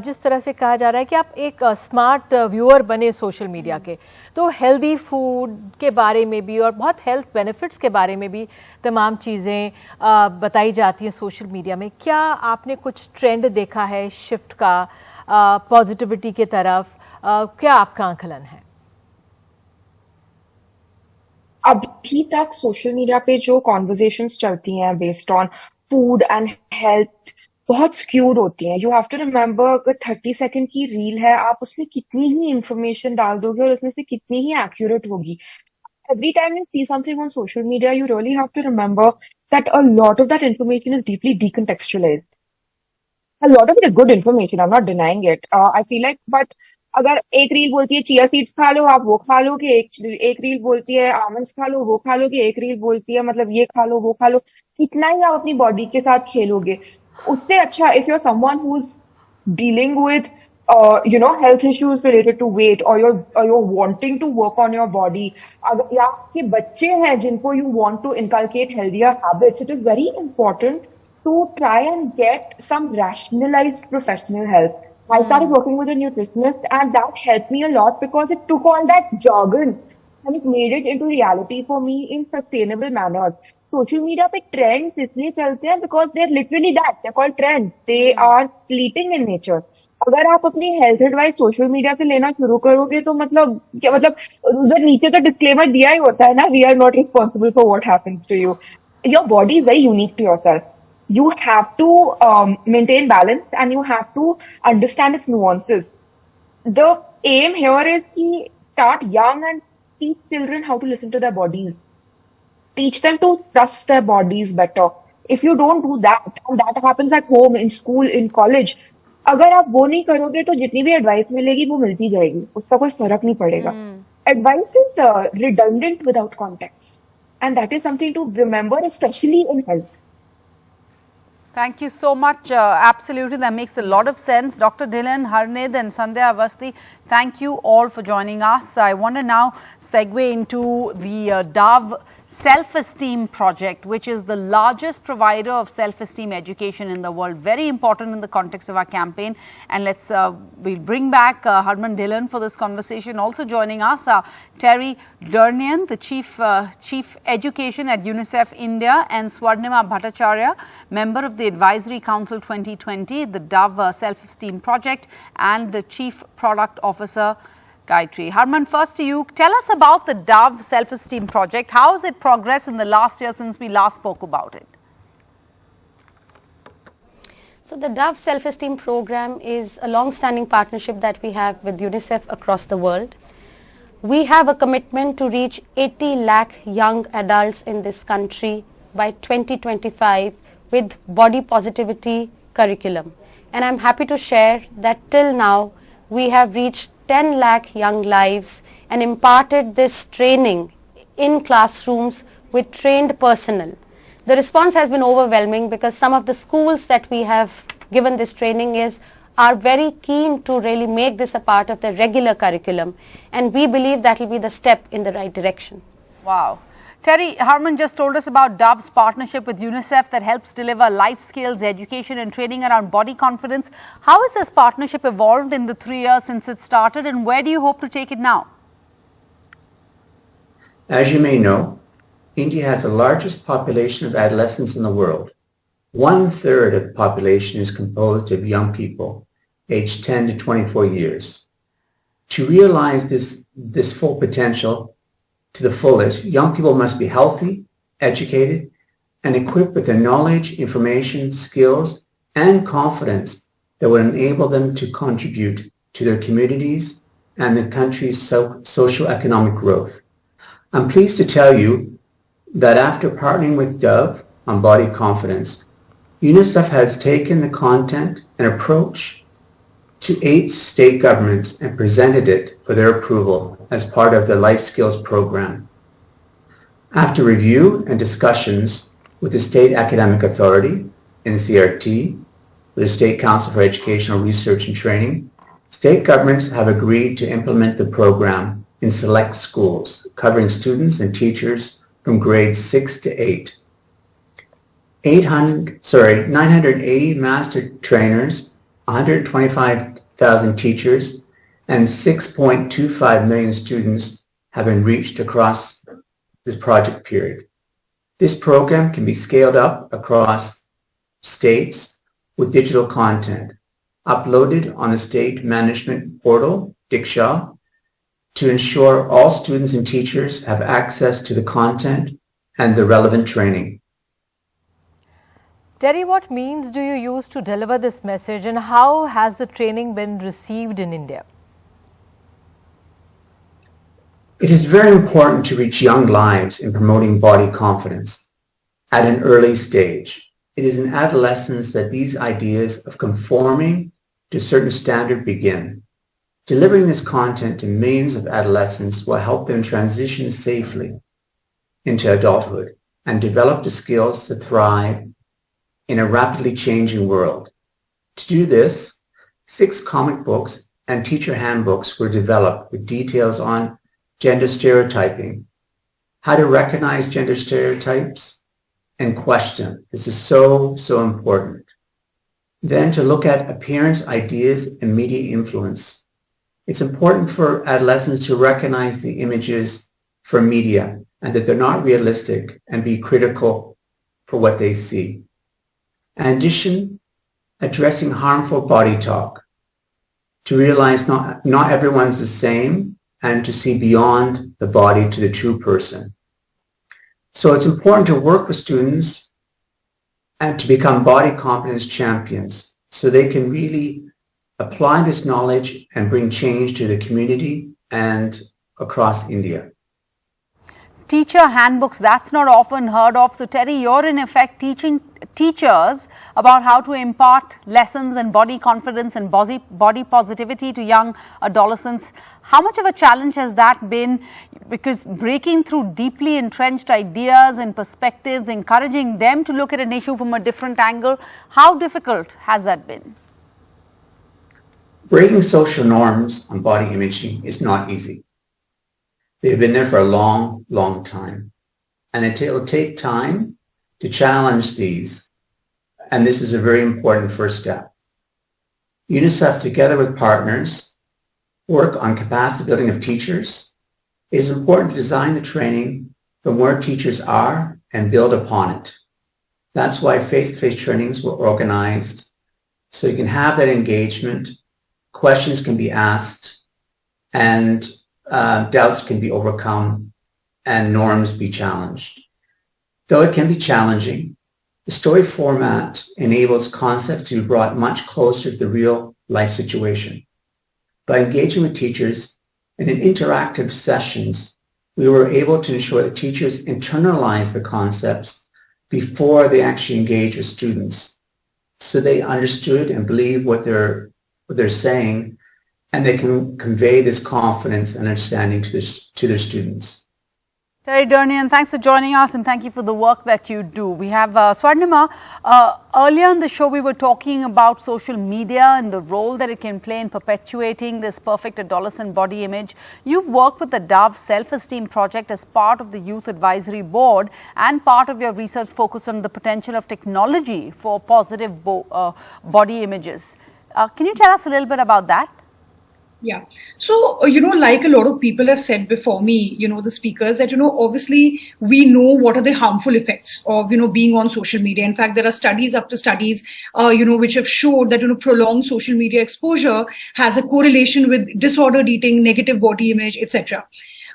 जिस तरह से कहा जा रहा है कि आप एक स्मार्ट व्यूअर बने सोशल मीडिया के, तो हेल्दी फूड के बारे में भी और बहुत हेल्थ बेनिफिट्स के बारे में भी तमाम चीज़ें बताई जाती हैं सोशल मीडिया में. क्या आपने कुछ ट्रेंड देखा है शिफ्ट का पॉजिटिविटी के तरफ? क्या आपका आकलन है? अभी तक सोशल मीडिया पे जो कॉन्वर्जेशंस चलती हैं based on food and health बहुत स्क्यूड होती हैं. यू हैव टू रिमेम्बर, अगर 30 सेकंड की रील है, आप उसमें कितनी ही इंफॉर्मेशन डाल दोगे और उसमें से कितनी ही एक्यूरेट होगी. Every time you see something on social media, you really have to remember that a lot of that information is deeply decontextualized. A lot of it is good information, I'm not denying it. I feel like, but अगर एक reel बोलती है chia seeds खा लो, आप वो खा लोगे, एक रील बोलती है आमंड्स खा लो, वो खा लोगे, एक रील बोलती है मतलब ये खा लो, वो खा लो, कितना ही आप अपनी बॉडी के साथ खेलोगे. उससे अच्छा if you are someone who is dealing with health issues related to weight, or you're wanting to work on your body, या आपके बच्चे हैं जिनको you want to inculcate healthier habits, it is very important to try and get some rationalized professional help. I started working with a nutritionist and that helped me a lot because it took all that jargon and it made it into reality for me in sustainable manners. Social media पे trends इसलिए चलते हैं because they're literally that, they're called trends. They are fleeting in nature. अगर आप अपनी health advice social media से लेना शुरू करोगे तो मतलब क्या, मतलब उधर नीचे तो डिस्क्लेमर दिया ही होता है ना, we are not responsible for what happens to you. Your body is very unique to yourself. You have to maintain balance and you have to understand its nuances. The aim here is to start young and teach children how to listen to their bodies. Teach them to trust their bodies better. If you don't do that, and that happens at home, in school, in college, अगर आप वो नहीं करोगे तो जितनी भी advice मिलेगी वो मिलती जाएगी, उसका कोई फर्क नहीं पड़ेगा. Advice is redundant without context, and that is something to remember, especially in health. Thank you so much. Absolutely, that makes a lot of sense. Dr. Dhillon, Harned and Sandhya Awasthi, thank you all for joining us. I want to now segue into the Dove self-esteem project, which is the largest provider of self-esteem education in the world. Very important in the context of our campaign. And we'll bring back Harman Dhillon for this conversation. Also joining us, Terry Dernian, the Chief Education at UNICEF India, and Swarnima Bhattacharya, member of the Advisory Council 2020, the Dove Self-Esteem Project, and the Chief Product Officer, Gayatri. Harman, first to you. Tell us about the Dove Self-Esteem Project. How has it progressed in the last year since we last spoke about it? So the Dove Self-Esteem Program is a long-standing partnership that we have with UNICEF across the world. We have a commitment to reach 80 lakh young adults in this country by 2025 with body positivity curriculum. And I'm happy to share that till now we have reached 10 lakh young lives and imparted this training in classrooms with trained personnel. The response has been overwhelming because some of the schools that we have given this training are very keen to really make this a part of the regular curriculum, and we believe that will be the step in the right direction. Wow. Terry, Harman just told us about Dove's partnership with UNICEF that helps deliver life skills, education and training around body confidence. How has this partnership evolved in the 3 years since it started, and where do you hope to take it now? As you may know, India has the largest population of adolescents in the world. 1/3 of the population is composed of young people aged 10 to 24 years. To realize this full potential to the fullest, young people must be healthy, educated, and equipped with the knowledge, information, skills, and confidence that will enable them to contribute to their communities and the country's socio-economic growth. I'm pleased to tell you that after partnering with Dove on body confidence, UNICEF has taken the content and approach to 8 state governments and presented it for their approval as part of the Life Skills Program. After review and discussions with the State Academic Authority, NCRT, with the State Council for Educational Research and Training, state governments have agreed to implement the program in select schools, covering students and teachers from grades 6 to 8. 980 master trainers, 125,000 teachers, and 6.25 million students have been reached across this project period. This program can be scaled up across states with digital content uploaded on the state management portal, Diksha, to ensure all students and teachers have access to the content and the relevant training. Terry, what means do you use to deliver this message, and how has the training been received in India? It is very important to reach young lives in promoting body confidence at an early stage. It is in adolescence that these ideas of conforming to a certain standard begin. Delivering this content to millions of adolescents will help them transition safely into adulthood and develop the skills to thrive in a rapidly changing world. To do this, 6 comic books and teacher handbooks were developed with details on gender stereotyping, how to recognize gender stereotypes and question. This is so important. Then to look at appearance, ideas, and media influence. It's important for adolescents to recognize the images from media and that they're not realistic and be critical for what they see. In addition, addressing harmful body talk, to realize not everyone's the same and to see beyond the body to the true person. So it's important to work with students and to become body confidence champions so they can really apply this knowledge and bring change to the community and across India. Teacher handbooks, that's not often heard of. So Terry, you're in effect teaching teachers about how to impart lessons and body confidence and body positivity to young adolescents. How much of a challenge has that been? Because breaking through deeply entrenched ideas and perspectives, encouraging them to look at an issue from a different angle, how difficult has that been? Breaking social norms on body imaging is not easy. They've been there for a long time. And it will take time to challenge these. And this is a very important first step. UNICEF, together with partners, work on capacity building of teachers. It is important to design the training from where teachers are and build upon it. That's why face-to-face trainings were organized, so you can have that engagement, questions can be asked, and doubts can be overcome, and norms be challenged. Though it can be challenging, the story format enables concepts to be brought much closer to the real life situation. By engaging with teachers and in interactive sessions, we were able to ensure that teachers internalize the concepts before they actually engage with students, so they understood and believe what they're saying, and they can convey this confidence and understanding to their students. Terry Durnian, thanks for joining us and thank you for the work that you do. We have Swarnima. Earlier in the show, we were talking about social media and the role that it can play in perpetuating this perfect adolescent body image. You've worked with the Dove Self-Esteem Project as part of the Youth Advisory Board, and part of your research focused on the potential of technology for positive body images. Can you tell us a little bit about that? Yeah. So, like a lot of people have said before me, the speakers, that, obviously we know what are the harmful effects of, being on social media. In fact, there are studies after studies, which have showed that, prolonged social media exposure has a correlation with disordered eating, negative body image, etc.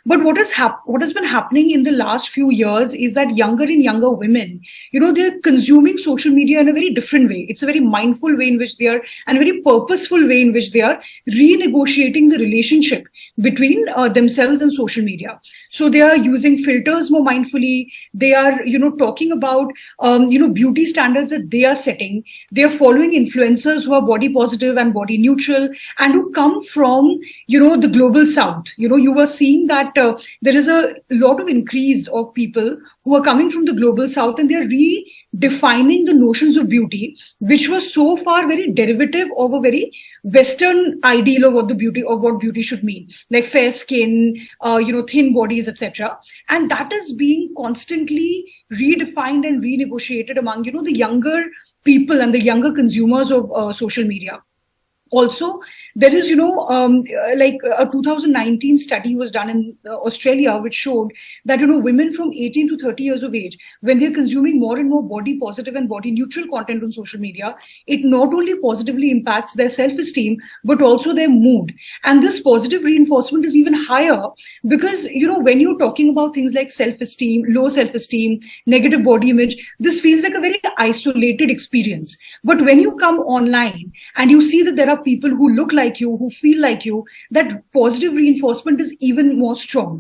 But what has been happening in the last few years is that younger and younger women, they're consuming social media in a very different way. It's a very mindful way in which they are, and a very purposeful way in which they are renegotiating the relationship between themselves and social media. So they are using filters more mindfully. They are, talking about, beauty standards that they are setting. They are following influencers who are body positive and body neutral, and who come from, the global south. You were seeing that there is a lot of increase of people who are coming from the global south, and they are redefining the notions of beauty, which was so far very derivative of a very Western ideal of what beauty should mean, like fair skin, thin bodies, etc. And that is being constantly redefined and renegotiated among, the younger people and the younger consumers of social media. Also, there is, like a 2019 study was done in Australia, which showed that, women from 18 to 30 years of age, when they're consuming more and more body positive and body neutral content on social media, it not only positively impacts their self-esteem, but also their mood. And this positive reinforcement is even higher because, when you're talking about things like self-esteem, low self-esteem, negative body image, this feels like a very isolated experience. But when you come online and you see that there are people who look like you, who feel like you, that positive reinforcement is even more strong,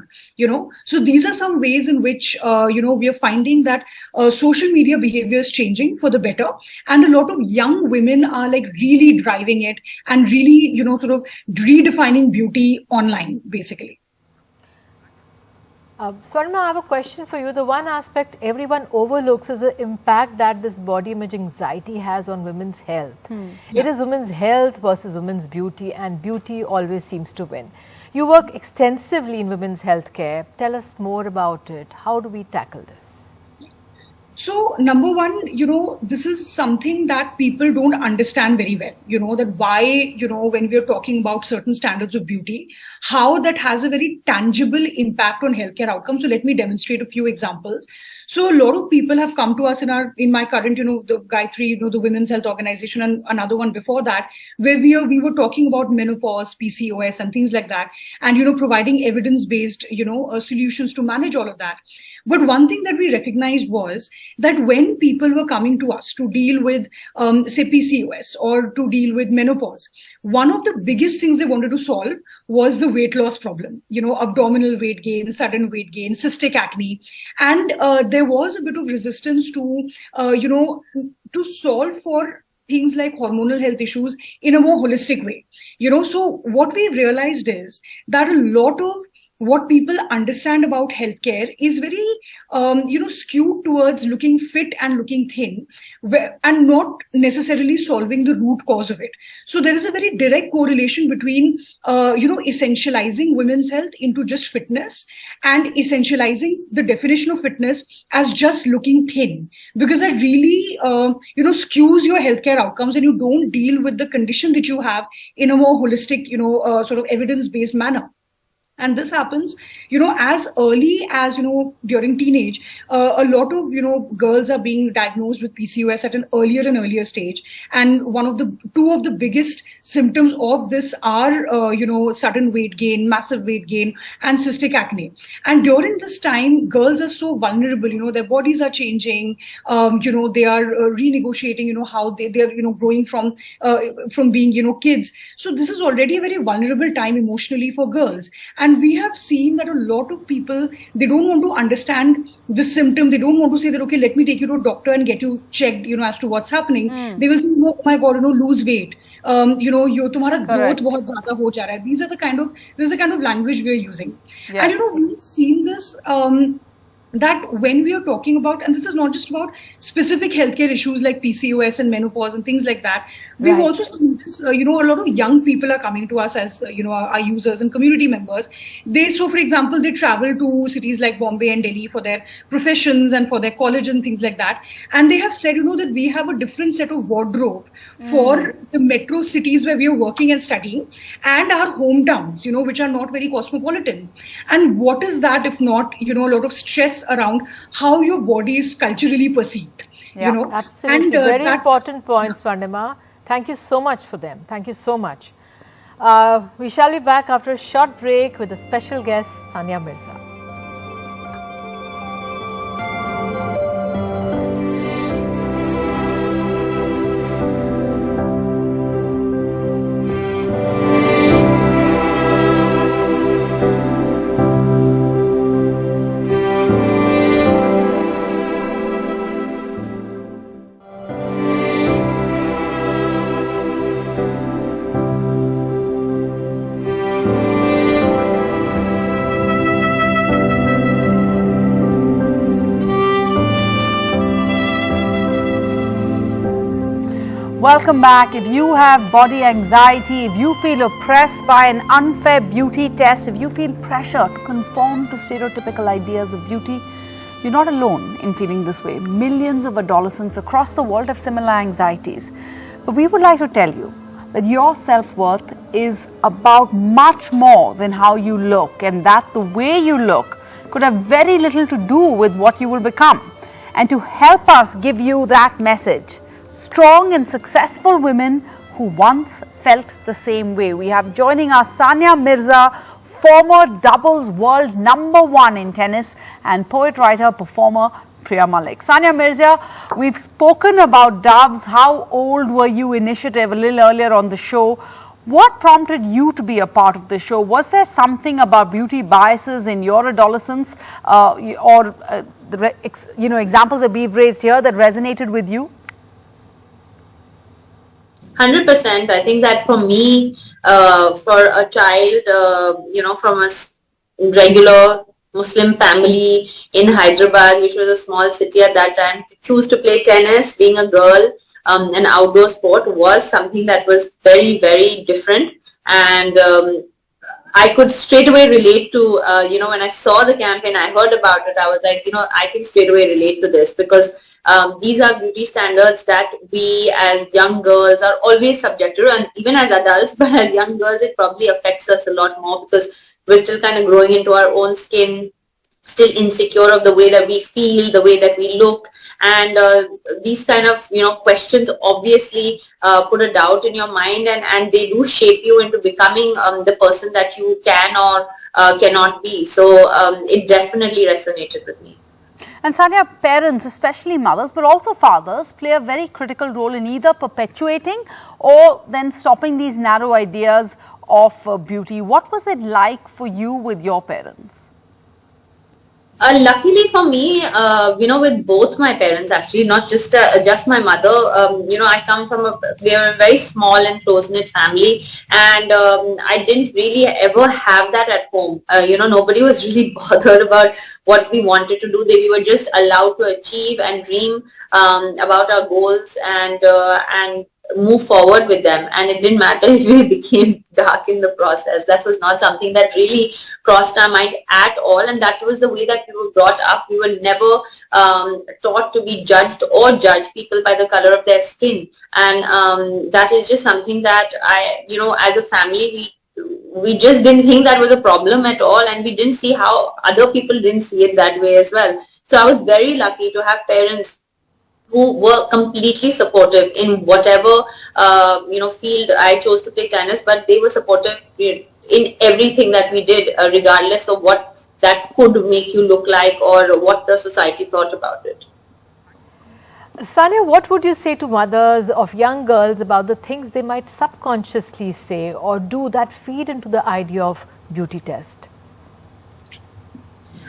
So these are some ways in which, we are finding that social media behavior is changing for the better. And a lot of young women are like really driving it and really, sort of redefining beauty online, basically. Swarnima, I have a question for you. The one aspect everyone overlooks is the impact that this body image anxiety has on women's health. It is women's health versus women's beauty, and beauty always seems to win. You work extensively in women's health care. Tell us more about it. How do we tackle this? So, number one, this is something that people don't understand very well, that why, when we are talking about certain standards of beauty, how that has a very tangible impact on healthcare outcomes. So let me demonstrate a few examples. So a lot of people have come to us in my current, the Gayatri, the Women's Health Organization, and another one before that, where we were talking about menopause, PCOS, and things like that, and, providing evidence-based, solutions to manage all of that. But one thing that we recognized was that when people were coming to us to deal with, say, PCOS or to deal with menopause, one of the biggest things they wanted to solve was the weight loss problem, abdominal weight gain, sudden weight gain, cystic acne. And there was a bit of resistance to, to solve for things like hormonal health issues in a more holistic way. So what we've realized is that a lot of what people understand about healthcare is very, skewed towards looking fit and looking thin, and not necessarily solving the root cause of it. So there is a very direct correlation between, essentializing women's health into just fitness and essentializing the definition of fitness as just looking thin, because that really, skews your healthcare outcomes, and you don't deal with the condition that you have in a more holistic, sort of evidence-based manner. And this happens, as early as, during teenage, a lot of, girls are being diagnosed with PCOS at an earlier and earlier stage. And two of the biggest symptoms of this are, sudden weight gain, massive weight gain, and cystic acne. And during this time, girls are so vulnerable, their bodies are changing, they are renegotiating, how they're, growing from being, kids. So this is already a very vulnerable time emotionally for girls. And we have seen that a lot of people, they don't want to understand the symptom. They don't want to say that, okay, let me take you to a doctor and get you checked, as to what's happening. They will say, oh my God, lose weight. Tumhara growth bahut zyada ho ja raha hai. This is the kind of language we are using. Yes. And we've seen this, that when we are talking about, and this is not just about specific healthcare issues like PCOS and menopause and things like that, we've also seen this, a lot of young people are coming to us as, our users and community members. So for example, they travel to cities like Bombay and Delhi for their professions and for their college and things like that. And they have said, that we have a different set of wardrobe for the metro cities where we are working and studying, and our hometowns, which are not very cosmopolitan. And what is that if not, a lot of stress around how your body is culturally perceived? Absolutely. And very important points, Vandima. Thank you so much for them. Thank you so much. We shall be back after a short break with a special guest, Sania Mirza. Welcome back. If you have body anxiety, if you feel oppressed by an unfair beauty test, if you feel pressure to conform to stereotypical ideas of beauty, you're not alone in feeling this way. Millions of adolescents across the world have similar anxieties. But we would like to tell you that your self-worth is about much more than how you look, and that the way you look could have very little to do with what you will become. And to help us give you that message, strong and successful women who once felt the same way. We have joining us Sania Mirza, former doubles world #1 in tennis, and poet, writer, performer Priya Malik. Sania Mirza, we've spoken about Dove's How Old Were You initiative a little earlier on the show. What prompted you to be a part of the show? Was there something about beauty biases in your adolescence or examples that we've raised here that resonated with you? 100%. I think that for me, for a child, from a regular Muslim family in Hyderabad, which was a small city at that time, to choose to play tennis, being a girl, an outdoor sport was something that was very, very different. And I could straight away relate to, when I saw the campaign, I heard about it, I was like, I can straight away relate to this, because these are beauty standards that we as young girls are always subject to, and even as adults, but as young girls, it probably affects us a lot more because we're still kind of growing into our own skin, still insecure of the way that we feel, the way that we look. And these kind of, questions obviously put a doubt in your mind, and they do shape you into becoming the person that you can or cannot be. So it definitely resonated with me. And Sania, parents, especially mothers, but also fathers, play a very critical role in either perpetuating or then stopping these narrow ideas of beauty. What was it like for you with your parents? Luckily for me, with both my parents, actually, not just my mother. I come from we are a very small and close knit family, and I didn't really ever have that at home. Nobody was really bothered about what we wanted to do. We were just allowed to achieve and dream about our goals and move forward with them, and it didn't matter if we became dark in the process. That was not something that really crossed our mind at all, and that was the way that we were brought up. We were never taught to be judged or judge people by the color of their skin, and that is just something that as a family, we just didn't think that was a problem at all, and we didn't see how other people didn't see it that way as well. So I was very lucky to have parents who were completely supportive in whatever field I chose to play tennis, but they were supportive in everything that we did, regardless of what that could make you look like or what the society thought about it. Sania, what would you say to mothers of young girls about the things they might subconsciously say or do that feed into the idea of beauty test?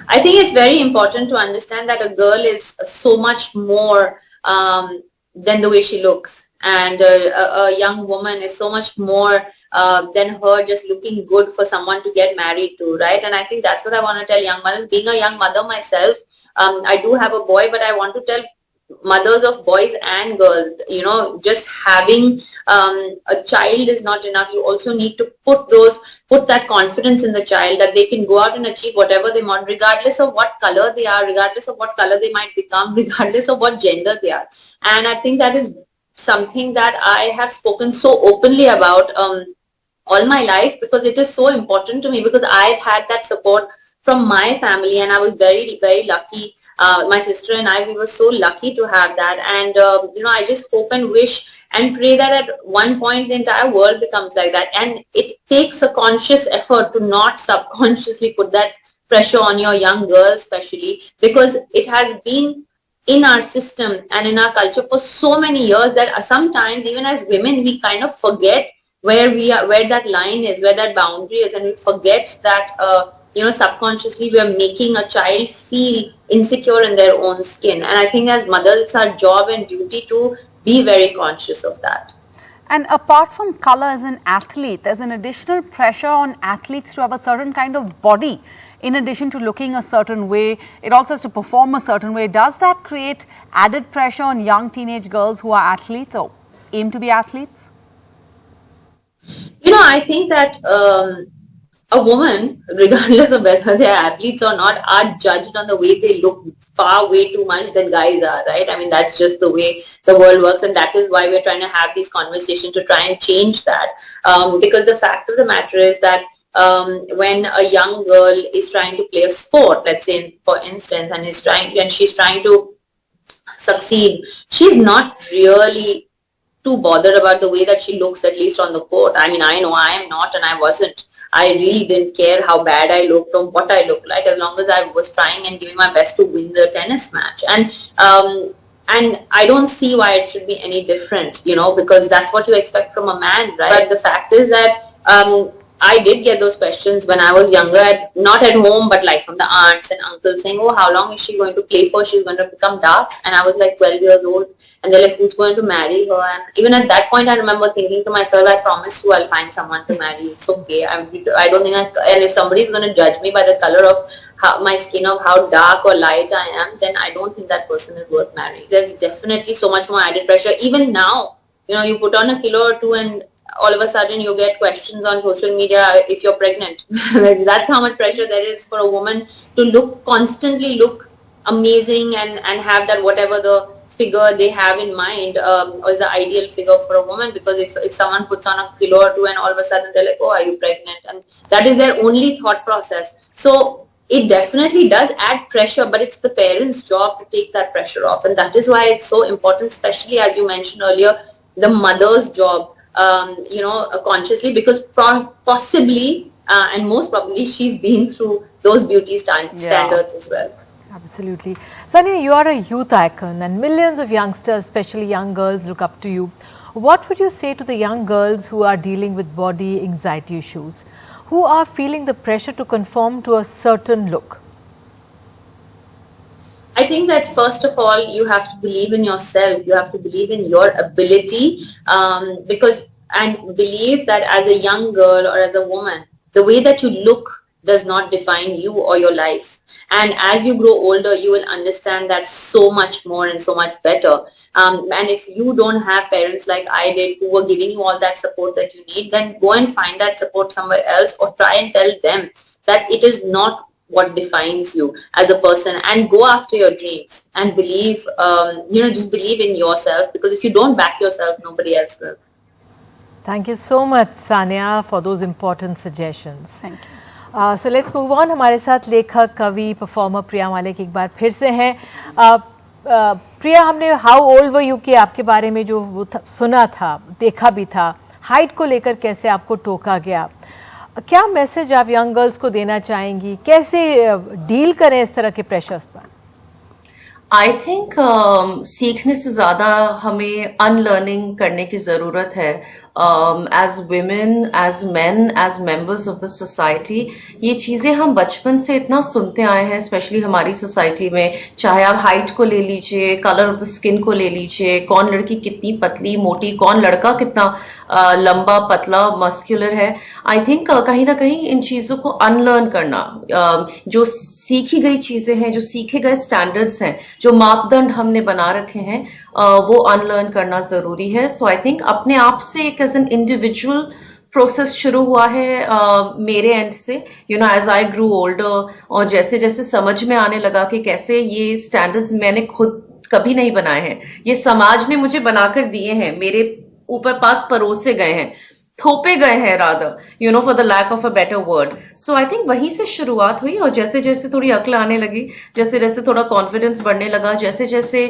I think it's very important to understand that a girl is so much more than the way she looks, and a young woman is so much more than her just looking good for someone to get married to, right? And I think that's what I want to tell young mothers. Being a young mother myself, I do have a boy, but I want to tell mothers of boys and girls, just having a child is not enough. You also need to put that confidence in the child that they can go out and achieve whatever they want, regardless of what color they are, regardless of what color they might become, regardless of what gender they are. And I think that is something that I have spoken so openly about all my life, because it is so important to me, because I've had that support from my family, and I was very, very lucky. My sister and I, we were so lucky to have that. And, I just hope and wish and pray that at one point the entire world becomes like that. And it takes a conscious effort to not subconsciously put that pressure on your young girls, especially because it has been in our system and in our culture for so many years that sometimes even as women, we kind of forget where we are, where that line is, where that boundary is, and we forget that subconsciously we are making a child feel insecure in their own skin. And I think as mothers, it's our job and duty to be very conscious of that. And apart from color, as an athlete, there's an additional pressure on athletes to have a certain kind of body. In addition to looking a certain way, it also has to perform a certain way. Does that create added pressure on young teenage girls who are athletes or aim to be athletes? I think that a woman, regardless of whether they're athletes or not, are judged on the way they look far way too much than guys are, right? I mean, that's just the way the world works, and that is why we're trying to have these conversations to try and change that. Because the fact of the matter is that when a young girl is trying to play a sport, let's say for instance, and she's trying to succeed, she's not really too bothered about the way that she looks, at least on the court. I mean, I know I am not, and I wasn't. I really didn't care how bad I looked or what I looked like, as long as I was trying and giving my best to win the tennis match. And I don't see why it should be any different, because that's what you expect from a man, right? But the fact is that I did get those questions when I was younger, not at home, but like from the aunts and uncles saying, oh, how long is she going to play for? She's going to become dark. And I was like 12 years old. And they're like, who's going to marry her? And even at that point, I remember thinking to myself, I promise you I'll find someone to marry. It's okay. I don't think and if somebody's going to judge me by the color of my skin, of how dark or light I am, then I don't think that person is worth marrying. There's definitely so much more added pressure. Even now, you put on a kilo or two and all of a sudden you get questions on social media if you're pregnant. That's how much pressure there is for a woman to constantly look amazing and have that whatever the figure they have in mind or the ideal figure for a woman. Because if someone puts on a kilo or two and all of a sudden they're like, oh, are you pregnant? And that is their only thought process. So it definitely does add pressure, but it's the parents' job to take that pressure off. And that is why it's so important, especially as you mentioned earlier, the mother's job, consciously, because possibly and most probably she's been through those beauty standards as well. Absolutely. Sania, you are a youth icon and millions of youngsters, especially young girls, look up to you. What would you say to the young girls who are dealing with body anxiety issues, who are feeling the pressure to conform to a certain look? think that first of all, you have to believe in yourself. You have to believe in your ability, and believe that as a young girl or as a woman, the way that you look does not define you or your life. And as you grow older, you will understand that so much more and so much better. And if you don't have parents like I did who were giving you all that support that you need, then go and find that support somewhere else, or try and tell them that it is not what defines you as a person, and go after your dreams and believe, just believe in yourself, because if you don't back yourself, nobody else will. Thank you so much, Sania, for those important suggestions. Thank you. So let's move on. हमारे साथ लेखक, कवि, performer प्रिया मालिक एक बार फिर से हैं. प्रिया, हमने हाउ ओल्ड वर यू के आपके बारे में जो वो सुना था, देखा भी था, हाइट को लेकर कैसे आपको टोका गया, क्या मैसेज आप यंग गर्ल्स को देना चाहेंगी, कैसे डील करें इस तरह के प्रेशर्स पर? आई थिंक सीखने से ज़्यादा हमें अनलर्निंग करने की ज़रूरत है. As women, as men, as members of the society, ये चीज़ें हम बचपन से इतना सुनते आए हैं, स्पेशली हमारी सोसाइटी में. चाहे आप हाइट को ले लीजिए, कलर ऑफ द स्किन को ले लीजिए, कौन लड़की कितनी पतली मोटी, कौन लड़का कितना लंबा पतला मस्कुलर है. आई थिंक कहीं ना कहीं इन चीज़ों को अनलर्न करना, जो सीखी गई चीज़ें हैं, जो सीखे गए स्टैंडर्ड्स हैं, जो मापदंड हमने बना रखे हैं, वो अनलर्न करना ज़रूरी है. सो आई थिंक अपने आप से एक एज एन इंडिविजुअल प्रोसेस शुरू हुआ है मेरे एंड से. एज आई ग्रू ओल्डर, और जैसे जैसे समझ में आने लगा कि कैसे ये स्टैंडर्ड्स मैंने खुद कभी नहीं बनाए हैं, ये समाज ने मुझे बनाकर दिए हैं, मेरे ऊपर पास परोसे गए हैं, थोपे गए हैं rather, for the lack of a better word. So I think वहीं से शुरुआत हुई, और जैसे जैसे थोड़ी अक्ल आने लगी, जैसे जैसे थोड़ा कॉन्फिडेंस बढ़ने लगा, जैसे जैसे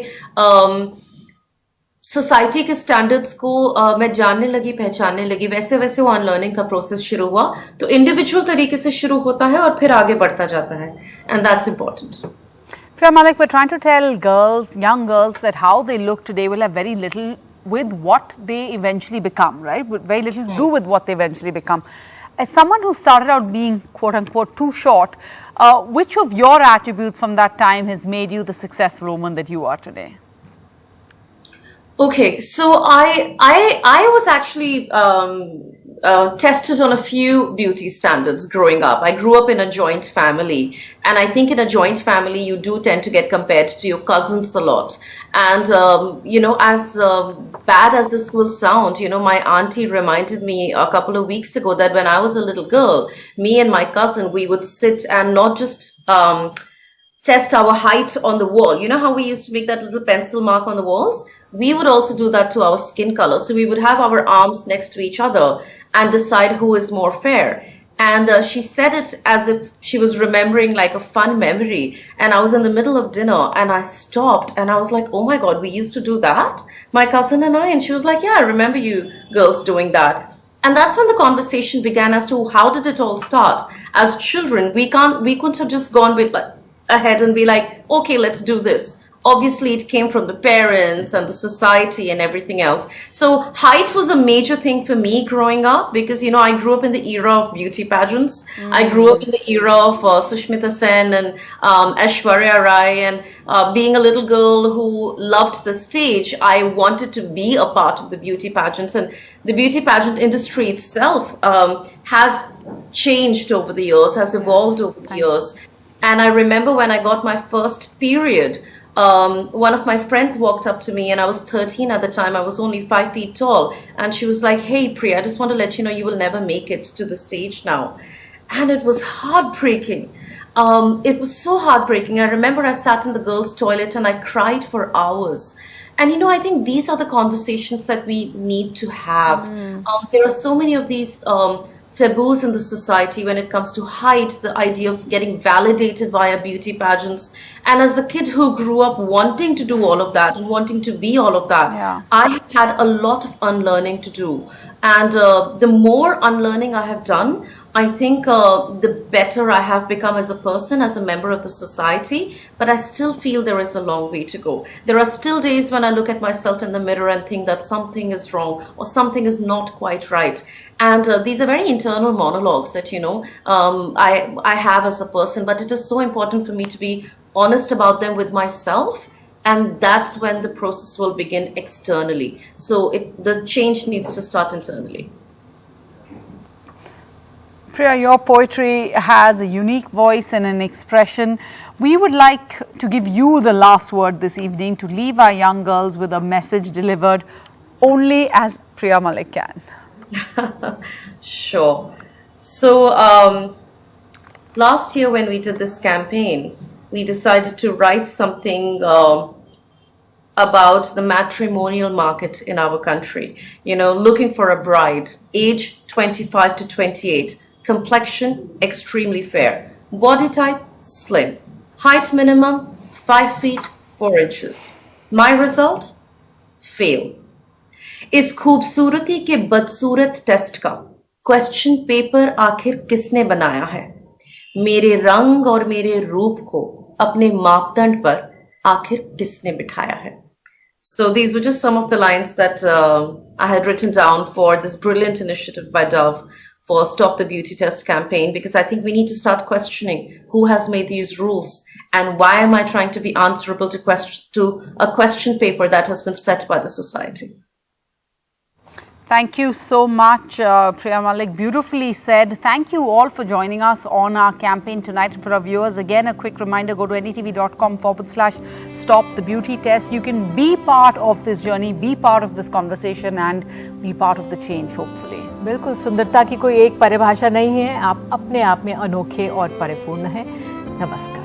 सोसाइटी के स्टैंडर्ड्स को मैं जानने लगी, पहचानने लगी, वैसे वैसे वो अनलर्निंग का प्रोसेस शुरू हुआ. तो इंडिविजुअल तरीके से शुरू होता है और फिर आगे बढ़ता जाता है, and that's important. Priya Malik, we're trying to tell girls, young girls, that how they look today will have very little with what they eventually become, right? With very little to do with what they eventually become. As someone who started out being quote unquote too short, which of your attributes from that time has made you the successful woman that you are today? Okay, so I was actually tested on a few beauty standards growing up. I grew up in a joint family, and I think in a joint family you do tend to get compared to your cousins a lot. And as bad as this will sound, my auntie reminded me a couple of weeks ago that when I was a little girl, me and my cousin, we would sit and not just test our height on the wall. You know how we used to make that little pencil mark on the walls? We would also do that to our skin color. So we would have our arms next to each other and decide who is more fair. And she said it as if she was remembering like a fun memory. And I was in the middle of dinner and I stopped and I was like, oh my God, we used to do that? My cousin and I. And she was like, yeah, I remember you girls doing that. And that's when the conversation began as to how did it all start? As children, we couldn't have just gone with ahead and be like, okay, let's do this. Obviously, it came from the parents and the society and everything else. So height was a major thing for me growing up because, I grew up in the era of beauty pageants. I grew up in the era of Sushmita Sen and Aishwarya Rai. And being a little girl who loved the stage, I wanted to be a part of the beauty pageants. And the beauty pageant industry itself has changed over the years, has evolved over the years. And I remember when I got my first period, one of my friends walked up to me and I was 13 at the time. I was only 5 feet tall. And she was like, hey, Priya, I just want to let you know you will never make it to the stage now. And it was heartbreaking. It was so heartbreaking. I remember I sat in the girls' toilet and I cried for hours. And, I think these are the conversations that we need to have. There are so many of these taboos in the society when it comes to height, the idea of getting validated via beauty pageants. And as a kid who grew up wanting to do all of that and wanting to be all of that, I had a lot of unlearning to do. And the more unlearning I have done, I think the better I have become as a person, as a member of the society, but I still feel there is a long way to go. There are still days when I look at myself in the mirror and think that something is wrong or something is not quite right. And these are very internal monologues that, I have as a person, but it is so important for me to be honest about them with myself, and that's when the process will begin externally. So the change needs to start internally. Priya, your poetry has a unique voice and an expression. We would like to give you the last word this evening to leave our young girls with a message delivered only as Priya Malik can. Sure. So last year when we did this campaign, we decided to write something about the matrimonial market in our country. You know, looking for a bride, age 25 to 28, complexion extremely fair, body type slim, height minimum 5 feet 4 inches. My result? Fail. इस खूबसूरती के बदसूरत test का question paper आखिर किसने बनाया है? मेरे रंग और मेरे रूप को अपने मापदंड पर आखिर किसने बिठाया है? So these were just some of the lines that I had written down for this brilliant initiative by Dove for Stop the Beauty Test campaign, because I think we need to start questioning who has made these rules and why am I trying to be answerable to a question paper that has been set by the society. Thank you so much, Priya Malik. Beautifully said. Thank you all for joining us on our campaign tonight. For our viewers, again, a quick reminder, go to ndtv.com/stop the beauty test. You can be part of this journey, be part of this conversation and be part of the change, hopefully. बिल्कुल, सुंदरता की कोई एक परिभाषा नहीं है. आप अपने आप में अनोखे और परिपूर्ण हैं. नमस्कार.